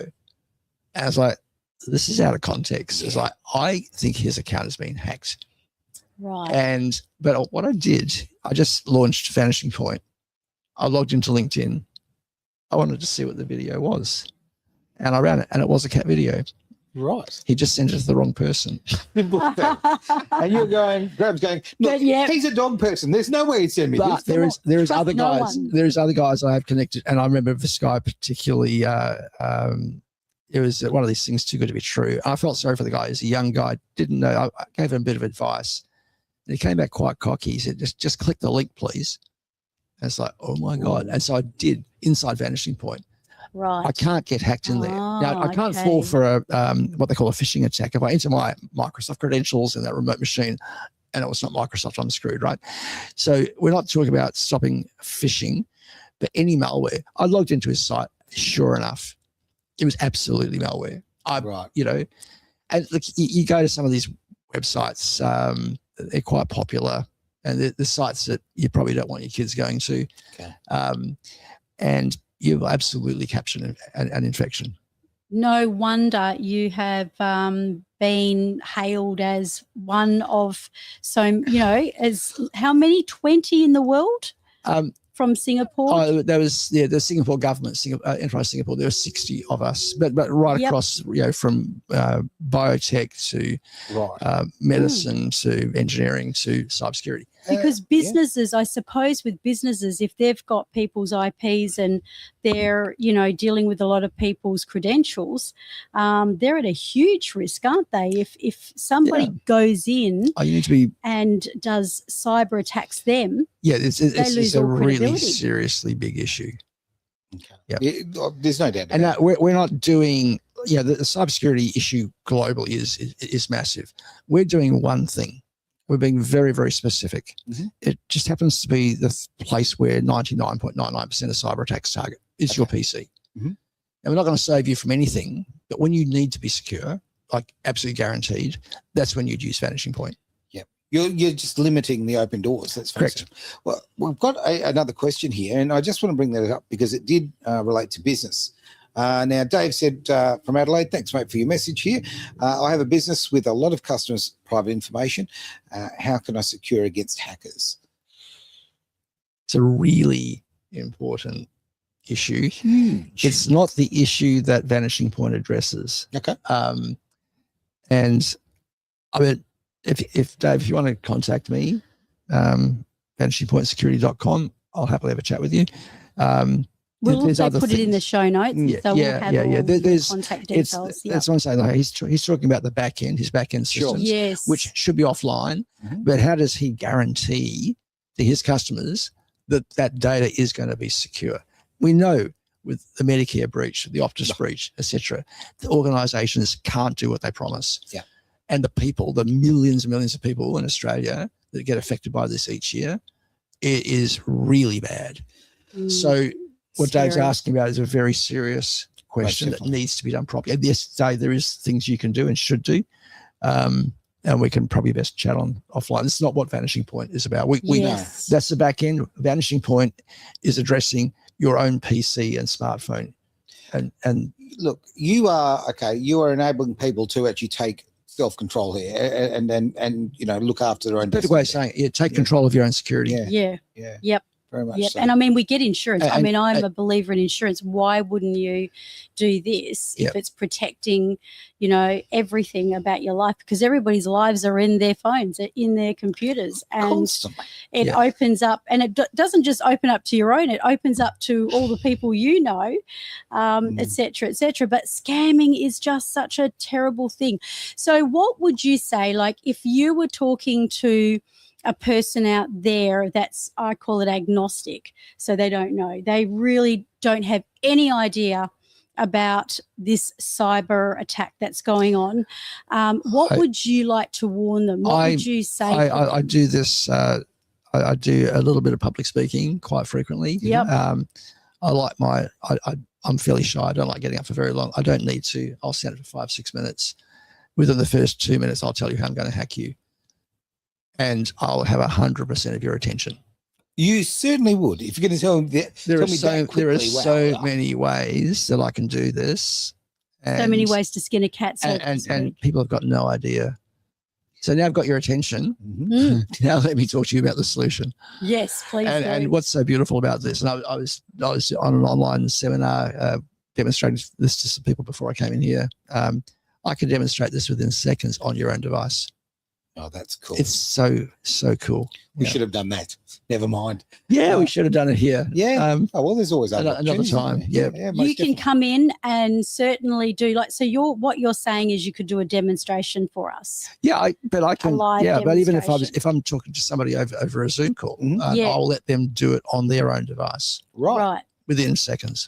[SPEAKER 3] and I was like, this is out of context. It's like, I think his account has been hacked.
[SPEAKER 2] Right.
[SPEAKER 3] But what I did, I just launched Vanishing Point. I logged into LinkedIn. I wanted to see what the video was, and I ran it, and it was a cat video.
[SPEAKER 1] Right.
[SPEAKER 3] He just sent it to the wrong person.
[SPEAKER 1] And you're going, Graham's going, look,
[SPEAKER 2] But yeah.
[SPEAKER 1] he's a dog person. There's no way he'd send me
[SPEAKER 3] But
[SPEAKER 1] this.
[SPEAKER 3] there is
[SPEAKER 2] Trust
[SPEAKER 3] other
[SPEAKER 2] no
[SPEAKER 3] guys.
[SPEAKER 2] one.
[SPEAKER 3] There's other guys I have connected, and I remember this guy particularly. It was one of these things too good to be true. I felt sorry for the guy. He's a young guy, didn't know. I gave him a bit of advice, and he came back quite cocky. He said, "Just click the link, please." And it's like, oh my god! And so I did inside Vanishing Point.
[SPEAKER 2] Right.
[SPEAKER 3] I can't get hacked in there. Now, I
[SPEAKER 2] Oh,
[SPEAKER 3] can't
[SPEAKER 2] okay.
[SPEAKER 3] fall for a what they call a phishing attack. If I enter my Microsoft credentials in that remote machine and it was not Microsoft, I'm screwed, right? So we're not talking about stopping phishing, but any malware. I logged into his site. Sure enough, it was absolutely malware.
[SPEAKER 1] Right.
[SPEAKER 3] You know, and look, you go to some of these websites, they're quite popular, and the sites that you probably don't want your kids going to.
[SPEAKER 1] Okay.
[SPEAKER 3] And you've absolutely captured an infection.
[SPEAKER 2] No wonder you have been hailed as one of as how many 20 in the world from Singapore?
[SPEAKER 3] Oh, there was the Singapore government, Enterprise Singapore. There were 60 of us, but right
[SPEAKER 2] Yep.
[SPEAKER 3] across, from biotech to
[SPEAKER 1] Right.
[SPEAKER 3] medicine to engineering to cybersecurity.
[SPEAKER 2] Because
[SPEAKER 1] Yeah.
[SPEAKER 2] businesses, I suppose, with businesses, if they've got people's IPs and they're, dealing with a lot of people's credentials, they're at a huge risk, aren't they? If somebody
[SPEAKER 3] Yeah.
[SPEAKER 2] goes in
[SPEAKER 3] Oh, you need to be.
[SPEAKER 2] and does cyber attacks them,
[SPEAKER 3] Yeah, it's
[SPEAKER 2] lose
[SPEAKER 3] a
[SPEAKER 2] all
[SPEAKER 3] really
[SPEAKER 2] credibility.
[SPEAKER 3] seriously big issue.
[SPEAKER 1] Okay.
[SPEAKER 3] Yep.
[SPEAKER 1] Yeah, there's no doubt about
[SPEAKER 3] And
[SPEAKER 1] it.
[SPEAKER 3] we're not doing, the cybersecurity issue globally is massive. We're doing one thing. We're being very, very specific.
[SPEAKER 1] Mhm.
[SPEAKER 3] It just happens to be the place where 99.99% of cyber attacks target is your PC.
[SPEAKER 1] Mhm.
[SPEAKER 3] And we're not going to save you from anything, but when you need to be secure, like absolutely guaranteed, that's when you'd use Vanishing Point.
[SPEAKER 1] You're just limiting the open doors. That's
[SPEAKER 3] Correct.
[SPEAKER 1] Well, we've got another question here, and I just want to bring that up because it did relate to business. Now, Dave said from Adelaide, thanks, mate, for your message here. I have a business with a lot of customers' private information. How can I secure against hackers?
[SPEAKER 3] It's a really important issue.
[SPEAKER 1] Huge.
[SPEAKER 3] It's not the issue that Vanishing Point addresses.
[SPEAKER 1] Okay.
[SPEAKER 3] And I mean, if Dave, if you want to contact me, vanishingpointsecurity.com, I'll happily have a chat with you.
[SPEAKER 2] we'll
[SPEAKER 3] there's
[SPEAKER 2] also
[SPEAKER 3] other
[SPEAKER 2] put it in the
[SPEAKER 3] things.
[SPEAKER 2] show notes.
[SPEAKER 3] Yeah,
[SPEAKER 2] So
[SPEAKER 3] yeah,
[SPEAKER 2] we'll have
[SPEAKER 3] yeah,
[SPEAKER 2] all
[SPEAKER 3] yeah.
[SPEAKER 2] the
[SPEAKER 3] There's-
[SPEAKER 2] contact
[SPEAKER 3] It's
[SPEAKER 2] details.
[SPEAKER 3] that's what I'm saying. Like he's talking about the back end, his back end
[SPEAKER 1] Sure.
[SPEAKER 3] systems,
[SPEAKER 2] Yes.
[SPEAKER 3] which should be offline.
[SPEAKER 1] Mhm.
[SPEAKER 3] But how does he guarantee to his customers that that data is going to be secure? We know with the Medicare breach, the Optus breach, etc., the organisations can't do what they promise.
[SPEAKER 1] Yeah.
[SPEAKER 3] And the people, the millions and millions of people in Australia that get affected by this each year, it is really bad.
[SPEAKER 2] Mm,
[SPEAKER 3] So what Dave's
[SPEAKER 2] scary.
[SPEAKER 3] asking about is a very serious question that
[SPEAKER 1] definitely.
[SPEAKER 3] needs to be done properly. And yes, Dave, there is things you can do and should do. And we can probably best chat on offline. This is not what Vanishing Point is about. We
[SPEAKER 2] Yes.
[SPEAKER 3] that's the back end. Vanishing Point is addressing your own PC and smartphone. And
[SPEAKER 1] Look, you are enabling people to actually take self-control here and look after their own
[SPEAKER 3] perfect way of
[SPEAKER 1] destiny.
[SPEAKER 3] saying it, take control of your own security.
[SPEAKER 1] Yeah.
[SPEAKER 2] Yeah.
[SPEAKER 1] Yeah.
[SPEAKER 2] Yep.
[SPEAKER 1] Very much
[SPEAKER 2] Yep.
[SPEAKER 1] so.
[SPEAKER 2] And I mean, we get insurance. I
[SPEAKER 3] And-
[SPEAKER 2] mean, I'm
[SPEAKER 3] and-
[SPEAKER 2] a believer in insurance. Why wouldn't you do this
[SPEAKER 3] Yep.
[SPEAKER 2] if it's protecting, everything about your life? Because everybody's lives are in their phones, in their computers. And
[SPEAKER 1] Constantly.
[SPEAKER 2] it
[SPEAKER 3] Yeah.
[SPEAKER 2] opens up, and it doesn't just open up to your own, it opens up to all the people et cetera, et cetera. But scamming is just such a terrible thing. So what would you say, like if you were talking to a person out there that's, I call it agnostic, so they don't know, they really don't have any idea about this cyber attack that's going on, what would you like to warn them? What would you say?
[SPEAKER 3] I do this. I do a little bit of public speaking quite frequently.
[SPEAKER 2] Yep.
[SPEAKER 3] I'm fairly shy. I don't like getting up for very long. I don't need to. I'll stand it for 5-6 minutes. Within the first 2 minutes, I'll tell you how I'm going to hack you, and I'll have 100% of your attention.
[SPEAKER 1] You certainly would. If you're going to tell them that,
[SPEAKER 3] There
[SPEAKER 1] tell
[SPEAKER 3] are
[SPEAKER 1] me
[SPEAKER 3] so
[SPEAKER 1] that
[SPEAKER 3] there are
[SPEAKER 1] quickly, wow.
[SPEAKER 3] so many ways that I can do this.
[SPEAKER 2] So many ways to skin a cat. So to
[SPEAKER 3] and
[SPEAKER 2] speak.
[SPEAKER 3] people have got no idea. So now I've got your attention.
[SPEAKER 1] Mhm.
[SPEAKER 2] Mm.
[SPEAKER 3] Now let me talk to you about the solution.
[SPEAKER 2] Yes, please.
[SPEAKER 3] And
[SPEAKER 2] do.
[SPEAKER 3] what's so beautiful about this, and I was on an online seminar demonstrating this to some people before I came in here. I can demonstrate this within seconds on your own device.
[SPEAKER 1] Oh, that's cool.
[SPEAKER 3] It's so cool.
[SPEAKER 1] We
[SPEAKER 3] Yeah.
[SPEAKER 1] should have done that. Never mind.
[SPEAKER 3] Yeah, we should have done it here.
[SPEAKER 1] Yeah. Oh, well, there's always other
[SPEAKER 3] Another
[SPEAKER 1] opportunities,
[SPEAKER 3] time,
[SPEAKER 1] isn't
[SPEAKER 3] yeah.
[SPEAKER 1] there?
[SPEAKER 2] You
[SPEAKER 1] most
[SPEAKER 2] can
[SPEAKER 1] definitely.
[SPEAKER 2] come in and certainly do so what you're saying is you could do a demonstration for us.
[SPEAKER 3] Yeah, but I can.
[SPEAKER 2] live
[SPEAKER 3] Yeah, but even
[SPEAKER 2] demonstration.
[SPEAKER 3] if I'm talking to somebody over a Zoom call,
[SPEAKER 1] Mhm.
[SPEAKER 2] Yeah.
[SPEAKER 3] I'll let them do it on their own device
[SPEAKER 1] Right.
[SPEAKER 3] within seconds.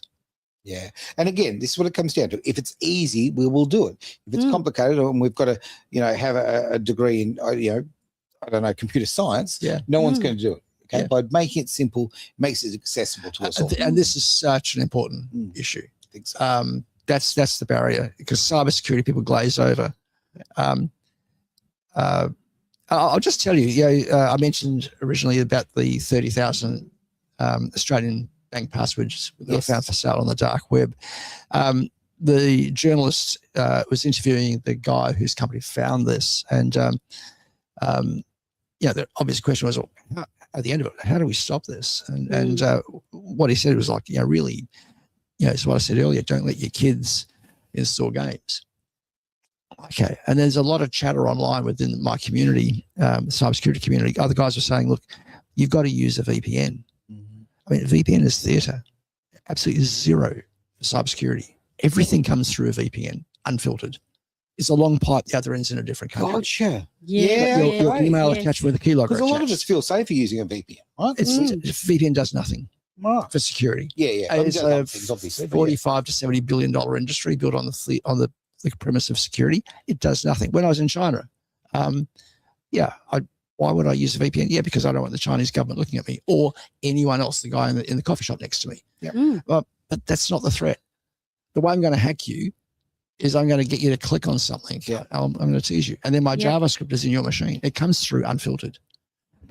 [SPEAKER 1] Yeah. And again, this is what it comes down to. If it's easy, we will do it. If it's
[SPEAKER 2] Mm.
[SPEAKER 1] complicated and we've got to, have a degree in, I don't know, computer science,
[SPEAKER 3] Yeah.
[SPEAKER 1] no one's
[SPEAKER 2] Mm.
[SPEAKER 1] going to do it. Okay.
[SPEAKER 3] Yeah.
[SPEAKER 1] By making it simple, makes it accessible to us all.
[SPEAKER 3] And this is such an important
[SPEAKER 1] Mm.
[SPEAKER 3] issue.
[SPEAKER 1] I think so.
[SPEAKER 3] That's the barrier, because cybersecurity people glaze over. I'll just tell you, I mentioned originally about the 30,000 Australian bank passwords that were
[SPEAKER 1] Yes.
[SPEAKER 3] found for sale on the dark web. The journalist was interviewing the guy whose company found this, and the obvious question was, well, at the end of it, how do we stop this? And what he said was like, really, it's what I said earlier, don't let your kids install games. Okay. And there's a lot of chatter online within my community, the cybersecurity community. Other guys are saying, look, you've got to use a VPN.
[SPEAKER 1] Mhm.
[SPEAKER 3] I mean, VPN is theater, absolutely zero for cybersecurity. Everything comes through a VPN, unfiltered. It's a long pipe, the other end's in a different country.
[SPEAKER 1] Gotcha.
[SPEAKER 2] Yeah.
[SPEAKER 3] Your, your
[SPEAKER 1] right,
[SPEAKER 3] email
[SPEAKER 2] yes.
[SPEAKER 3] attached with a keylogger
[SPEAKER 1] Because a lot of
[SPEAKER 3] attached.
[SPEAKER 1] us feel safer using a VPN, right?
[SPEAKER 3] It's VPN does nothing
[SPEAKER 1] Right.
[SPEAKER 3] for security.
[SPEAKER 1] Yeah.
[SPEAKER 3] It's
[SPEAKER 1] It does
[SPEAKER 3] a
[SPEAKER 1] other things, obviously, but yeah.
[SPEAKER 3] 45 to $70 billion industry built on the premise of security. It does nothing. When I was in China, why would I use a VPN? Yeah, because I don't want the Chinese government looking at me or anyone else, the guy in the coffee shop next to me.
[SPEAKER 2] Mm.
[SPEAKER 3] But that's not the threat. The way I'm going to hack you is I'm going to get you to click on something.
[SPEAKER 1] Yeah.
[SPEAKER 3] I'm going to tease you. And then my
[SPEAKER 2] Yeah.
[SPEAKER 3] JavaScript is in your machine. It comes through unfiltered.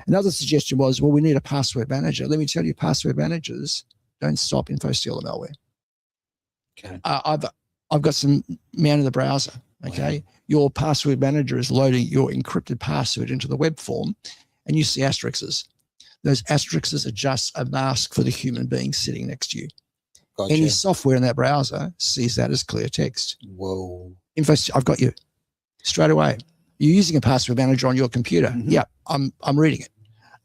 [SPEAKER 3] Another suggestion was, well, we need a password manager. Let me tell you, password managers don't stop info stealer malware.
[SPEAKER 1] Okay.
[SPEAKER 3] I've got some man in the browser. Okay. Your password manager is loading your encrypted password into the web form, and you see asterisks. Those asterisks are just a mask for the human being sitting next to you.
[SPEAKER 1] Gotcha.
[SPEAKER 3] Any software in that browser sees that as clear text.
[SPEAKER 1] Whoa.
[SPEAKER 3] I've got you straight away. You're using a password manager on your computer.
[SPEAKER 1] Mhm.
[SPEAKER 3] Yeah, I'm reading it.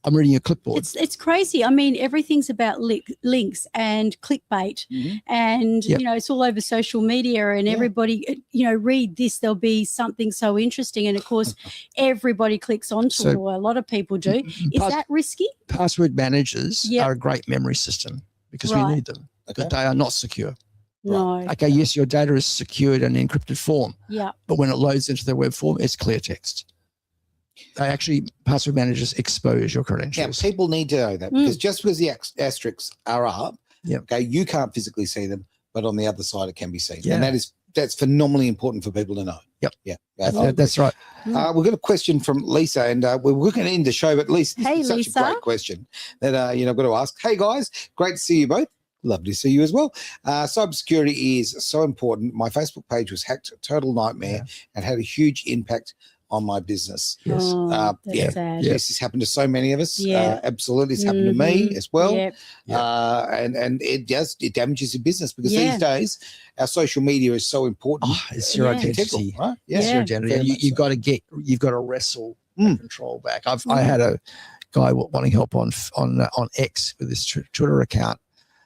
[SPEAKER 3] I'm reading your clipboard.
[SPEAKER 2] It's crazy. I mean, everything's about links and clickbait,
[SPEAKER 1] Mhm.
[SPEAKER 2] and
[SPEAKER 3] Yep.
[SPEAKER 2] it's all over social media, and
[SPEAKER 1] Yeah.
[SPEAKER 2] everybody, read this. There'll be something so interesting, and of course, everybody clicks onto
[SPEAKER 3] So-
[SPEAKER 2] it, or a lot of people do. Is
[SPEAKER 3] Pass-
[SPEAKER 2] that risky?
[SPEAKER 3] Password managers
[SPEAKER 2] Yep.
[SPEAKER 3] are a great memory system because
[SPEAKER 2] Right.
[SPEAKER 3] we need them,
[SPEAKER 1] Okay.
[SPEAKER 3] but they are not secure.
[SPEAKER 2] No.
[SPEAKER 3] Okay, yes, your data is secured in an encrypted form,
[SPEAKER 2] Yeah.
[SPEAKER 3] but when it loads into the web form, it's clear text. Password managers expose your
[SPEAKER 1] Now,
[SPEAKER 3] credentials.
[SPEAKER 1] people need to know that
[SPEAKER 2] Mm.
[SPEAKER 1] because just because the asterisks are up,
[SPEAKER 3] Yep.
[SPEAKER 1] okay, you can't physically see them, but on the other side it can be seen,
[SPEAKER 3] Yeah.
[SPEAKER 1] and that's phenomenally important for people to know.
[SPEAKER 3] Yep.
[SPEAKER 1] Yeah.
[SPEAKER 3] That's right.
[SPEAKER 1] We've got a question from Lisa, and we're going to end the show, but Lisa,
[SPEAKER 2] Hey,
[SPEAKER 1] this is such
[SPEAKER 2] Lisa.
[SPEAKER 1] a great question that I've got to ask. Hey guys, great to see you both. Lovely to see you as well. Cybersecurity is so important. My Facebook page was hacked, total nightmare, and had a huge impact on my business.
[SPEAKER 3] Yes.
[SPEAKER 2] Oh, that's
[SPEAKER 1] yeah.
[SPEAKER 2] sad.
[SPEAKER 3] Yeah.
[SPEAKER 1] This has happened to so many of us.
[SPEAKER 2] Yeah.
[SPEAKER 1] Absolutely, it's happened to me
[SPEAKER 2] Mhm.
[SPEAKER 1] as well.
[SPEAKER 2] Yep.
[SPEAKER 1] And it damages your business because
[SPEAKER 2] Yeah.
[SPEAKER 1] these days our social media is so important.
[SPEAKER 3] Oh, it's your
[SPEAKER 2] Yeah.
[SPEAKER 3] identity.
[SPEAKER 1] Right?
[SPEAKER 3] It's
[SPEAKER 2] Yeah.
[SPEAKER 3] your identity.
[SPEAKER 1] Very
[SPEAKER 3] And
[SPEAKER 1] much
[SPEAKER 3] you've
[SPEAKER 1] so.
[SPEAKER 3] got to wrestle
[SPEAKER 1] Mm.
[SPEAKER 3] that control back. I had a guy wanting help on X with his Twitter account,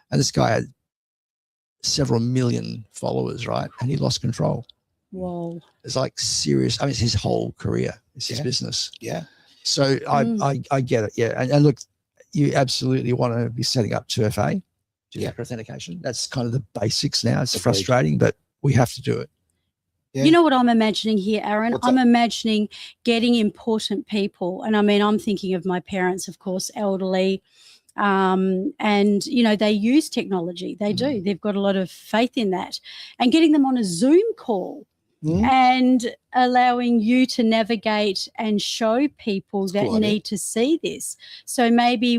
[SPEAKER 3] and this guy had several million followers, right? And he lost control.
[SPEAKER 2] Whoa.
[SPEAKER 3] It's like serious. I mean, it's his whole career. It's his
[SPEAKER 1] Yeah.
[SPEAKER 3] business.
[SPEAKER 1] Yeah.
[SPEAKER 3] So
[SPEAKER 2] Mm.
[SPEAKER 3] I get it. Yeah. And look, you absolutely want to be setting up 2FA,
[SPEAKER 1] Yeah.
[SPEAKER 3] two-factor authentication. That's kind of the basics now. It's
[SPEAKER 1] Agreed.
[SPEAKER 3] frustrating, but we have to do it.
[SPEAKER 1] Yeah.
[SPEAKER 2] You know what I'm imagining here, Aaron?
[SPEAKER 1] What's
[SPEAKER 2] I'm
[SPEAKER 1] that?
[SPEAKER 2] imagining getting important people. And I mean, I'm thinking of my parents, of course, elderly. And, they use technology. They do. They've got a lot of faith in that. And getting them on a Zoom call
[SPEAKER 1] Mhm.
[SPEAKER 2] and allowing you to navigate and show people
[SPEAKER 1] That's a
[SPEAKER 2] that
[SPEAKER 1] cool idea.
[SPEAKER 2] need to see this. So maybe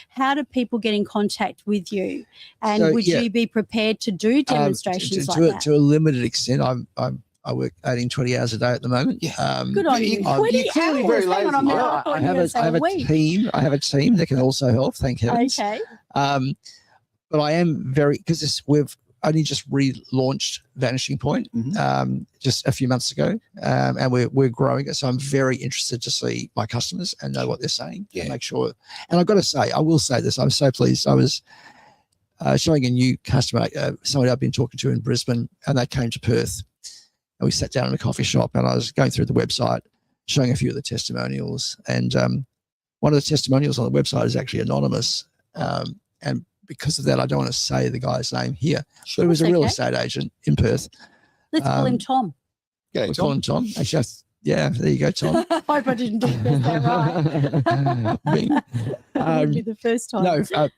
[SPEAKER 2] how do people get in contact with you? And
[SPEAKER 3] So,
[SPEAKER 2] would
[SPEAKER 3] yeah.
[SPEAKER 2] you be prepared to do demonstrations like that?
[SPEAKER 3] To a limited extent, I'm I work 18, 20 hours a day at the moment.
[SPEAKER 1] Yeah.
[SPEAKER 2] Good on you.
[SPEAKER 3] I'm
[SPEAKER 2] 20
[SPEAKER 1] clearly
[SPEAKER 2] hours.
[SPEAKER 1] very
[SPEAKER 2] Hang on a
[SPEAKER 1] lazy.
[SPEAKER 2] minute.
[SPEAKER 3] I,
[SPEAKER 2] I thought
[SPEAKER 3] I
[SPEAKER 2] you
[SPEAKER 3] have
[SPEAKER 2] were
[SPEAKER 3] a,
[SPEAKER 2] going to
[SPEAKER 3] I
[SPEAKER 2] say
[SPEAKER 3] have
[SPEAKER 2] a
[SPEAKER 3] a
[SPEAKER 2] week.
[SPEAKER 3] team. I have a team that can also help. Thank heavens.
[SPEAKER 2] Okay.
[SPEAKER 3] But I am very, because we've only just relaunched Vanishing Point
[SPEAKER 1] Mhm.
[SPEAKER 3] just a few months ago, and we're growing it. So I'm very interested to see my customers and know what they're saying
[SPEAKER 1] Yeah.
[SPEAKER 3] and make sure. And I've got to say, I will say this: I'm so pleased. I was showing a new customer, somebody I've been talking to in Brisbane, and they came to Perth, and we sat down in a coffee shop, and I was going through the website, showing a few of the testimonials, and one of the testimonials on the website is actually anonymous, and because of that, I don't want to say the guy's name here. But it was a
[SPEAKER 2] That's
[SPEAKER 3] real
[SPEAKER 2] okay.
[SPEAKER 3] estate agent in Perth.
[SPEAKER 2] Let's call him Tom.
[SPEAKER 1] G'day,
[SPEAKER 3] We
[SPEAKER 1] Tom.
[SPEAKER 3] call him Tom. Actually, yeah, there you go, Tom.
[SPEAKER 2] I hope I didn't get that right.
[SPEAKER 3] Bing.
[SPEAKER 2] That would be the first time.
[SPEAKER 3] No,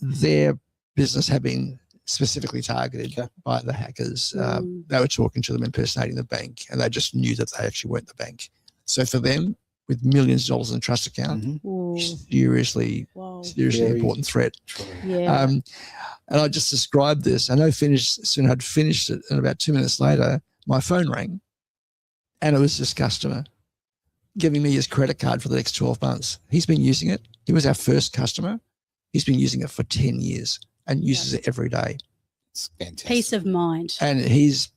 [SPEAKER 3] their business had been specifically targeted
[SPEAKER 1] Okay.
[SPEAKER 3] by the hackers.
[SPEAKER 2] Mm.
[SPEAKER 3] They were talking to them impersonating the bank, and they just knew that they actually weren't the bank. So for them, with millions of dollars in a trust account,
[SPEAKER 1] Mhm.
[SPEAKER 2] Ooh,
[SPEAKER 3] seriously
[SPEAKER 2] wow.
[SPEAKER 3] seriously
[SPEAKER 1] Very
[SPEAKER 3] important threat.
[SPEAKER 1] True.
[SPEAKER 2] Yeah.
[SPEAKER 3] And I just described this. I know soon I'd finished it, and about 2 minutes later, my phone rang, and it was this customer giving me his credit card for the next 12 months. He's been using it. He was our first customer. He's been using it for 10 years and uses it every day.
[SPEAKER 1] It's fantastic.
[SPEAKER 2] Peace of mind.
[SPEAKER 3] And he's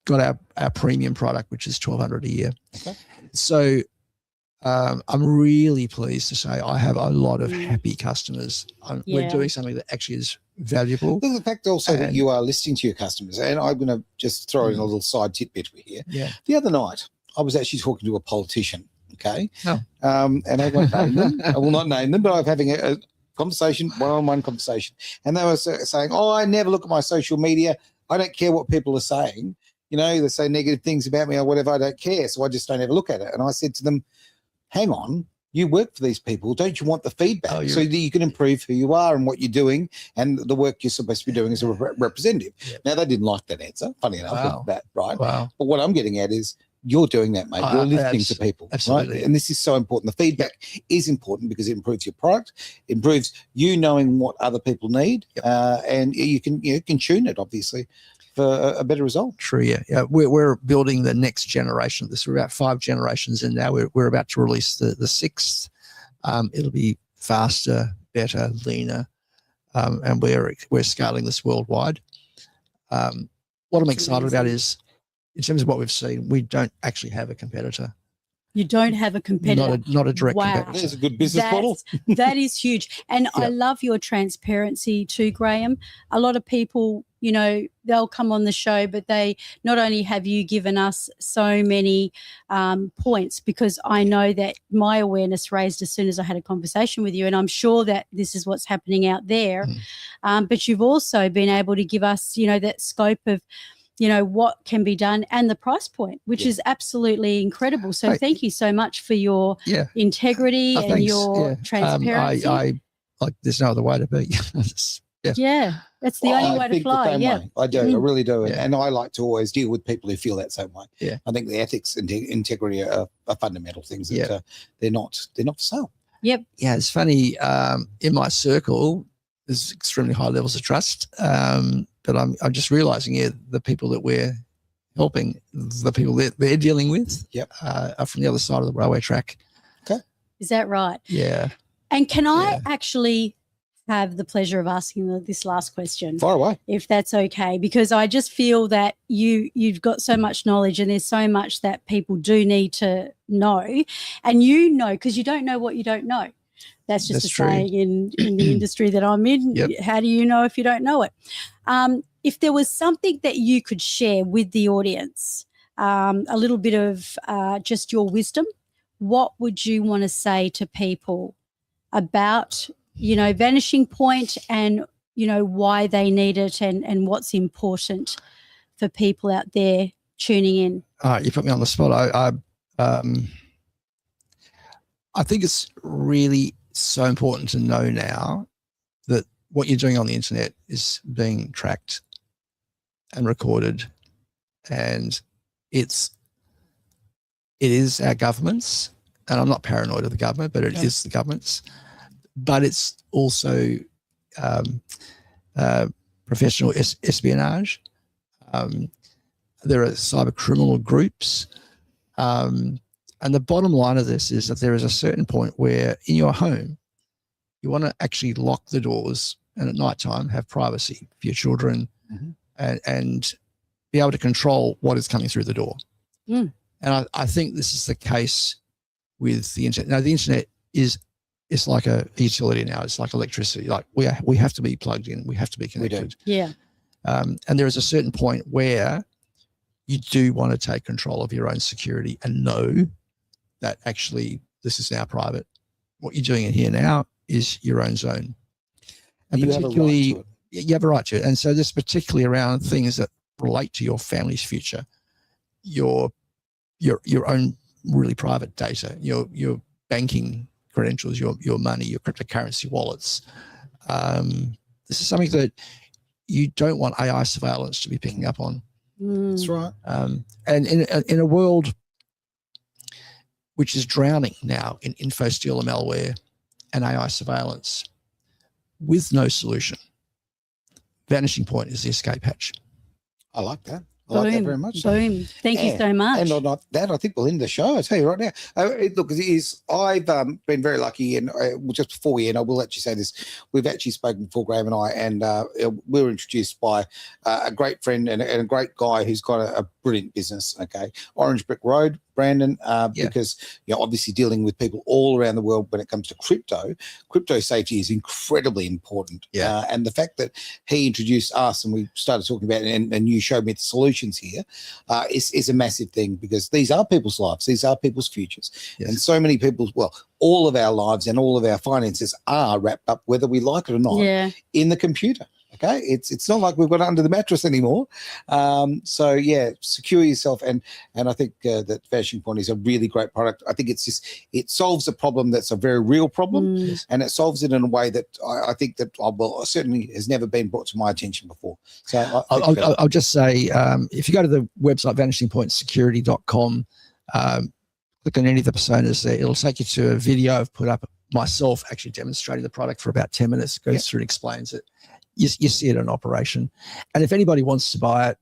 [SPEAKER 3] got our premium product, which is $1,200 a year.
[SPEAKER 1] Okay.
[SPEAKER 3] So I'm really pleased to say I have a lot of
[SPEAKER 2] Mm.
[SPEAKER 3] happy customers.
[SPEAKER 2] Yeah.
[SPEAKER 3] We're doing something that actually is valuable.
[SPEAKER 1] Look, the fact also that
[SPEAKER 3] And-
[SPEAKER 1] you are listening to your customers, and I'm going to just throw in a little side tidbit here.
[SPEAKER 3] Yeah.
[SPEAKER 1] The other night, I was actually talking to a politician, okay?
[SPEAKER 3] Oh.
[SPEAKER 1] And I won't name them. I will not name them, but I'm having a conversation, one-on-one conversation. And they were saying, oh, I never look at my social media. I don't care what people are saying. You know, they say negative things about me or whatever. I don't care. So I just don't ever look at it. And I said to them, hang on, you work for these people. Don't you want the feedback so that you can improve who you are and what you're doing and the work you're supposed to be doing as a representative?
[SPEAKER 3] Yep.
[SPEAKER 1] Now, they didn't like that answer, funny enough,
[SPEAKER 3] Wow.
[SPEAKER 1] that, right?
[SPEAKER 3] Wow.
[SPEAKER 1] But what I'm getting at is you're doing that, mate. You're listening to people.
[SPEAKER 3] absolutely.
[SPEAKER 1] Right? And this is so important. The feedback is important because it improves your product, improves you knowing what other people need,
[SPEAKER 3] Yep.
[SPEAKER 1] and you can tune it, obviously, for a better result.
[SPEAKER 3] True, yeah. We're building the next generation. We're about 5 generations in now. We're about to release the 6th. It'll be faster, better, leaner, and we're scaling this worldwide. What I'm excited about is, in terms of what we've seen, we don't actually have a competitor.
[SPEAKER 2] You don't have a competitor.
[SPEAKER 3] Not a direct
[SPEAKER 2] Wow.
[SPEAKER 3] competitor.
[SPEAKER 1] There's a good business model.
[SPEAKER 2] That is huge. And I
[SPEAKER 3] Yeah.
[SPEAKER 2] love your transparency too, Graham. A lot of people, you know, they'll come on the show, but they not only have you given us so many points, because I know that my awareness raised as soon as I had a conversation with you, and I'm sure that this is what's happening out there. But you've also been able to give us, you know, that scope of, you know, what can be done and the price point, which is absolutely incredible. So
[SPEAKER 3] Hey.
[SPEAKER 2] thank you so much for your integrity and
[SPEAKER 3] Thanks.
[SPEAKER 2] your
[SPEAKER 3] Yeah.
[SPEAKER 2] transparency.
[SPEAKER 3] I like. There's no other way to be.
[SPEAKER 2] Yeah, that's the
[SPEAKER 1] Well,
[SPEAKER 2] only
[SPEAKER 1] I
[SPEAKER 2] way to
[SPEAKER 1] think the
[SPEAKER 2] fly.
[SPEAKER 1] same
[SPEAKER 2] Yeah.
[SPEAKER 1] way. I do. I really do.
[SPEAKER 3] Yeah.
[SPEAKER 1] And I like to always deal with people who feel that same way.
[SPEAKER 3] Yeah.
[SPEAKER 1] I think the ethics and integrity are fundamental things that
[SPEAKER 3] Yeah.
[SPEAKER 1] they're not for sale.
[SPEAKER 2] Yep.
[SPEAKER 3] Yeah, it's funny. In my circle, there's extremely high levels of trust. But I'm just realizing here the people that we're helping, the people that they're dealing with,
[SPEAKER 1] Yep.
[SPEAKER 3] are from the other side of the railway track.
[SPEAKER 2] Is that right?
[SPEAKER 3] Yeah.
[SPEAKER 2] And can I
[SPEAKER 3] Yeah.
[SPEAKER 2] actually have the pleasure of asking this last question,
[SPEAKER 1] Far away.
[SPEAKER 2] if that's okay? Because I just feel that you've got so much knowledge, and there's so much that people do need to know, and you know, because you don't know what you don't know. That's just
[SPEAKER 3] That's
[SPEAKER 2] a
[SPEAKER 3] true.
[SPEAKER 2] saying in the industry that I'm in.
[SPEAKER 3] Yep.
[SPEAKER 2] How do you know if you don't know it? If there was something that you could share with the audience, a little bit of just your wisdom, what would you want to say to people about, you know, Vanishing Point and, you know, why they need it and what's important for people out there tuning in?
[SPEAKER 3] All right, you put me on the spot. I think it's really so important to know now that what you're doing on the internet is being tracked and recorded, and it is our government's, and I'm not paranoid of the government, but it is the government's, but it's also professional espionage. There are cyber criminal groups. And the bottom line of this is that there is a certain point where in your home, you want to actually lock the doors and at nighttime have privacy for your children and be able to control what is coming through the door. And I think this is the case with the internet. Now, the internet it's like a utility now. It's like electricity. Like we have to be plugged in. We have to be connected.
[SPEAKER 2] Yeah.
[SPEAKER 3] And there is a certain point where you do want to take control of your own security and know that actually this is now private. What you're doing in here now is your own zone. And
[SPEAKER 1] you have a right to it.
[SPEAKER 3] You have a right to it. And so this particularly around things that relate to your family's future, your own really private data, your banking credentials, your money, your cryptocurrency wallets. This is something that you don't want AI surveillance to be picking up on.
[SPEAKER 1] That's right.
[SPEAKER 3] And in a world which is drowning now in info stealer malware and AI surveillance with no solution, Vanishing Point is the escape hatch.
[SPEAKER 1] I like that. I like that very much.
[SPEAKER 2] Boom. Thank you so much.
[SPEAKER 1] And on that, I think we'll end the show. I tell you right now. Look, I've been very lucky, and just before we end, I will actually say this: we've actually spoken before, Graham and I, and we were introduced by a great friend and a great guy who's got a brilliant business. Okay, Orange Brick Road, Brandon, because you're obviously dealing with people all around the world when it comes to crypto. Crypto safety is incredibly important. And the fact that he introduced us and we started talking about it, and you showed me the solutions here is a massive thing, because these are people's lives. These are people's futures. And so many people's, well, all of our lives and all of our finances are wrapped up, whether we like it or not, in the computer. Okay, it's not like we've got it under the mattress anymore. So yeah, secure yourself, and I think that Vanishing Point is a really great product. I think it solves a problem that's a very real problem, and it solves it in a way that I think that certainly has never been brought to my attention before. So
[SPEAKER 3] I'll just say, if you go to the website vanishingpointsecurity.com, click on any of the personas there, it'll take you to a video I've put up myself actually demonstrating the product for about 10 minutes. It goes through and explains it. You see it in operation. And if anybody wants to buy it,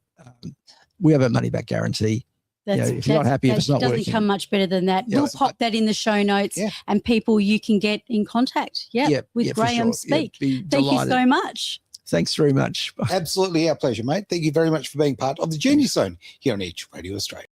[SPEAKER 3] we have a money back guarantee. If you're not happy, if it's not working. It doesn't
[SPEAKER 2] come much better than that. We'll pop that in the show notes, and people, you can get in contact with Graham Speak. Thank you so much.
[SPEAKER 3] Thanks very much.
[SPEAKER 1] Absolutely our pleasure, mate. Thank you very much for being part of the Genius Zone here on Edge Radio Australia.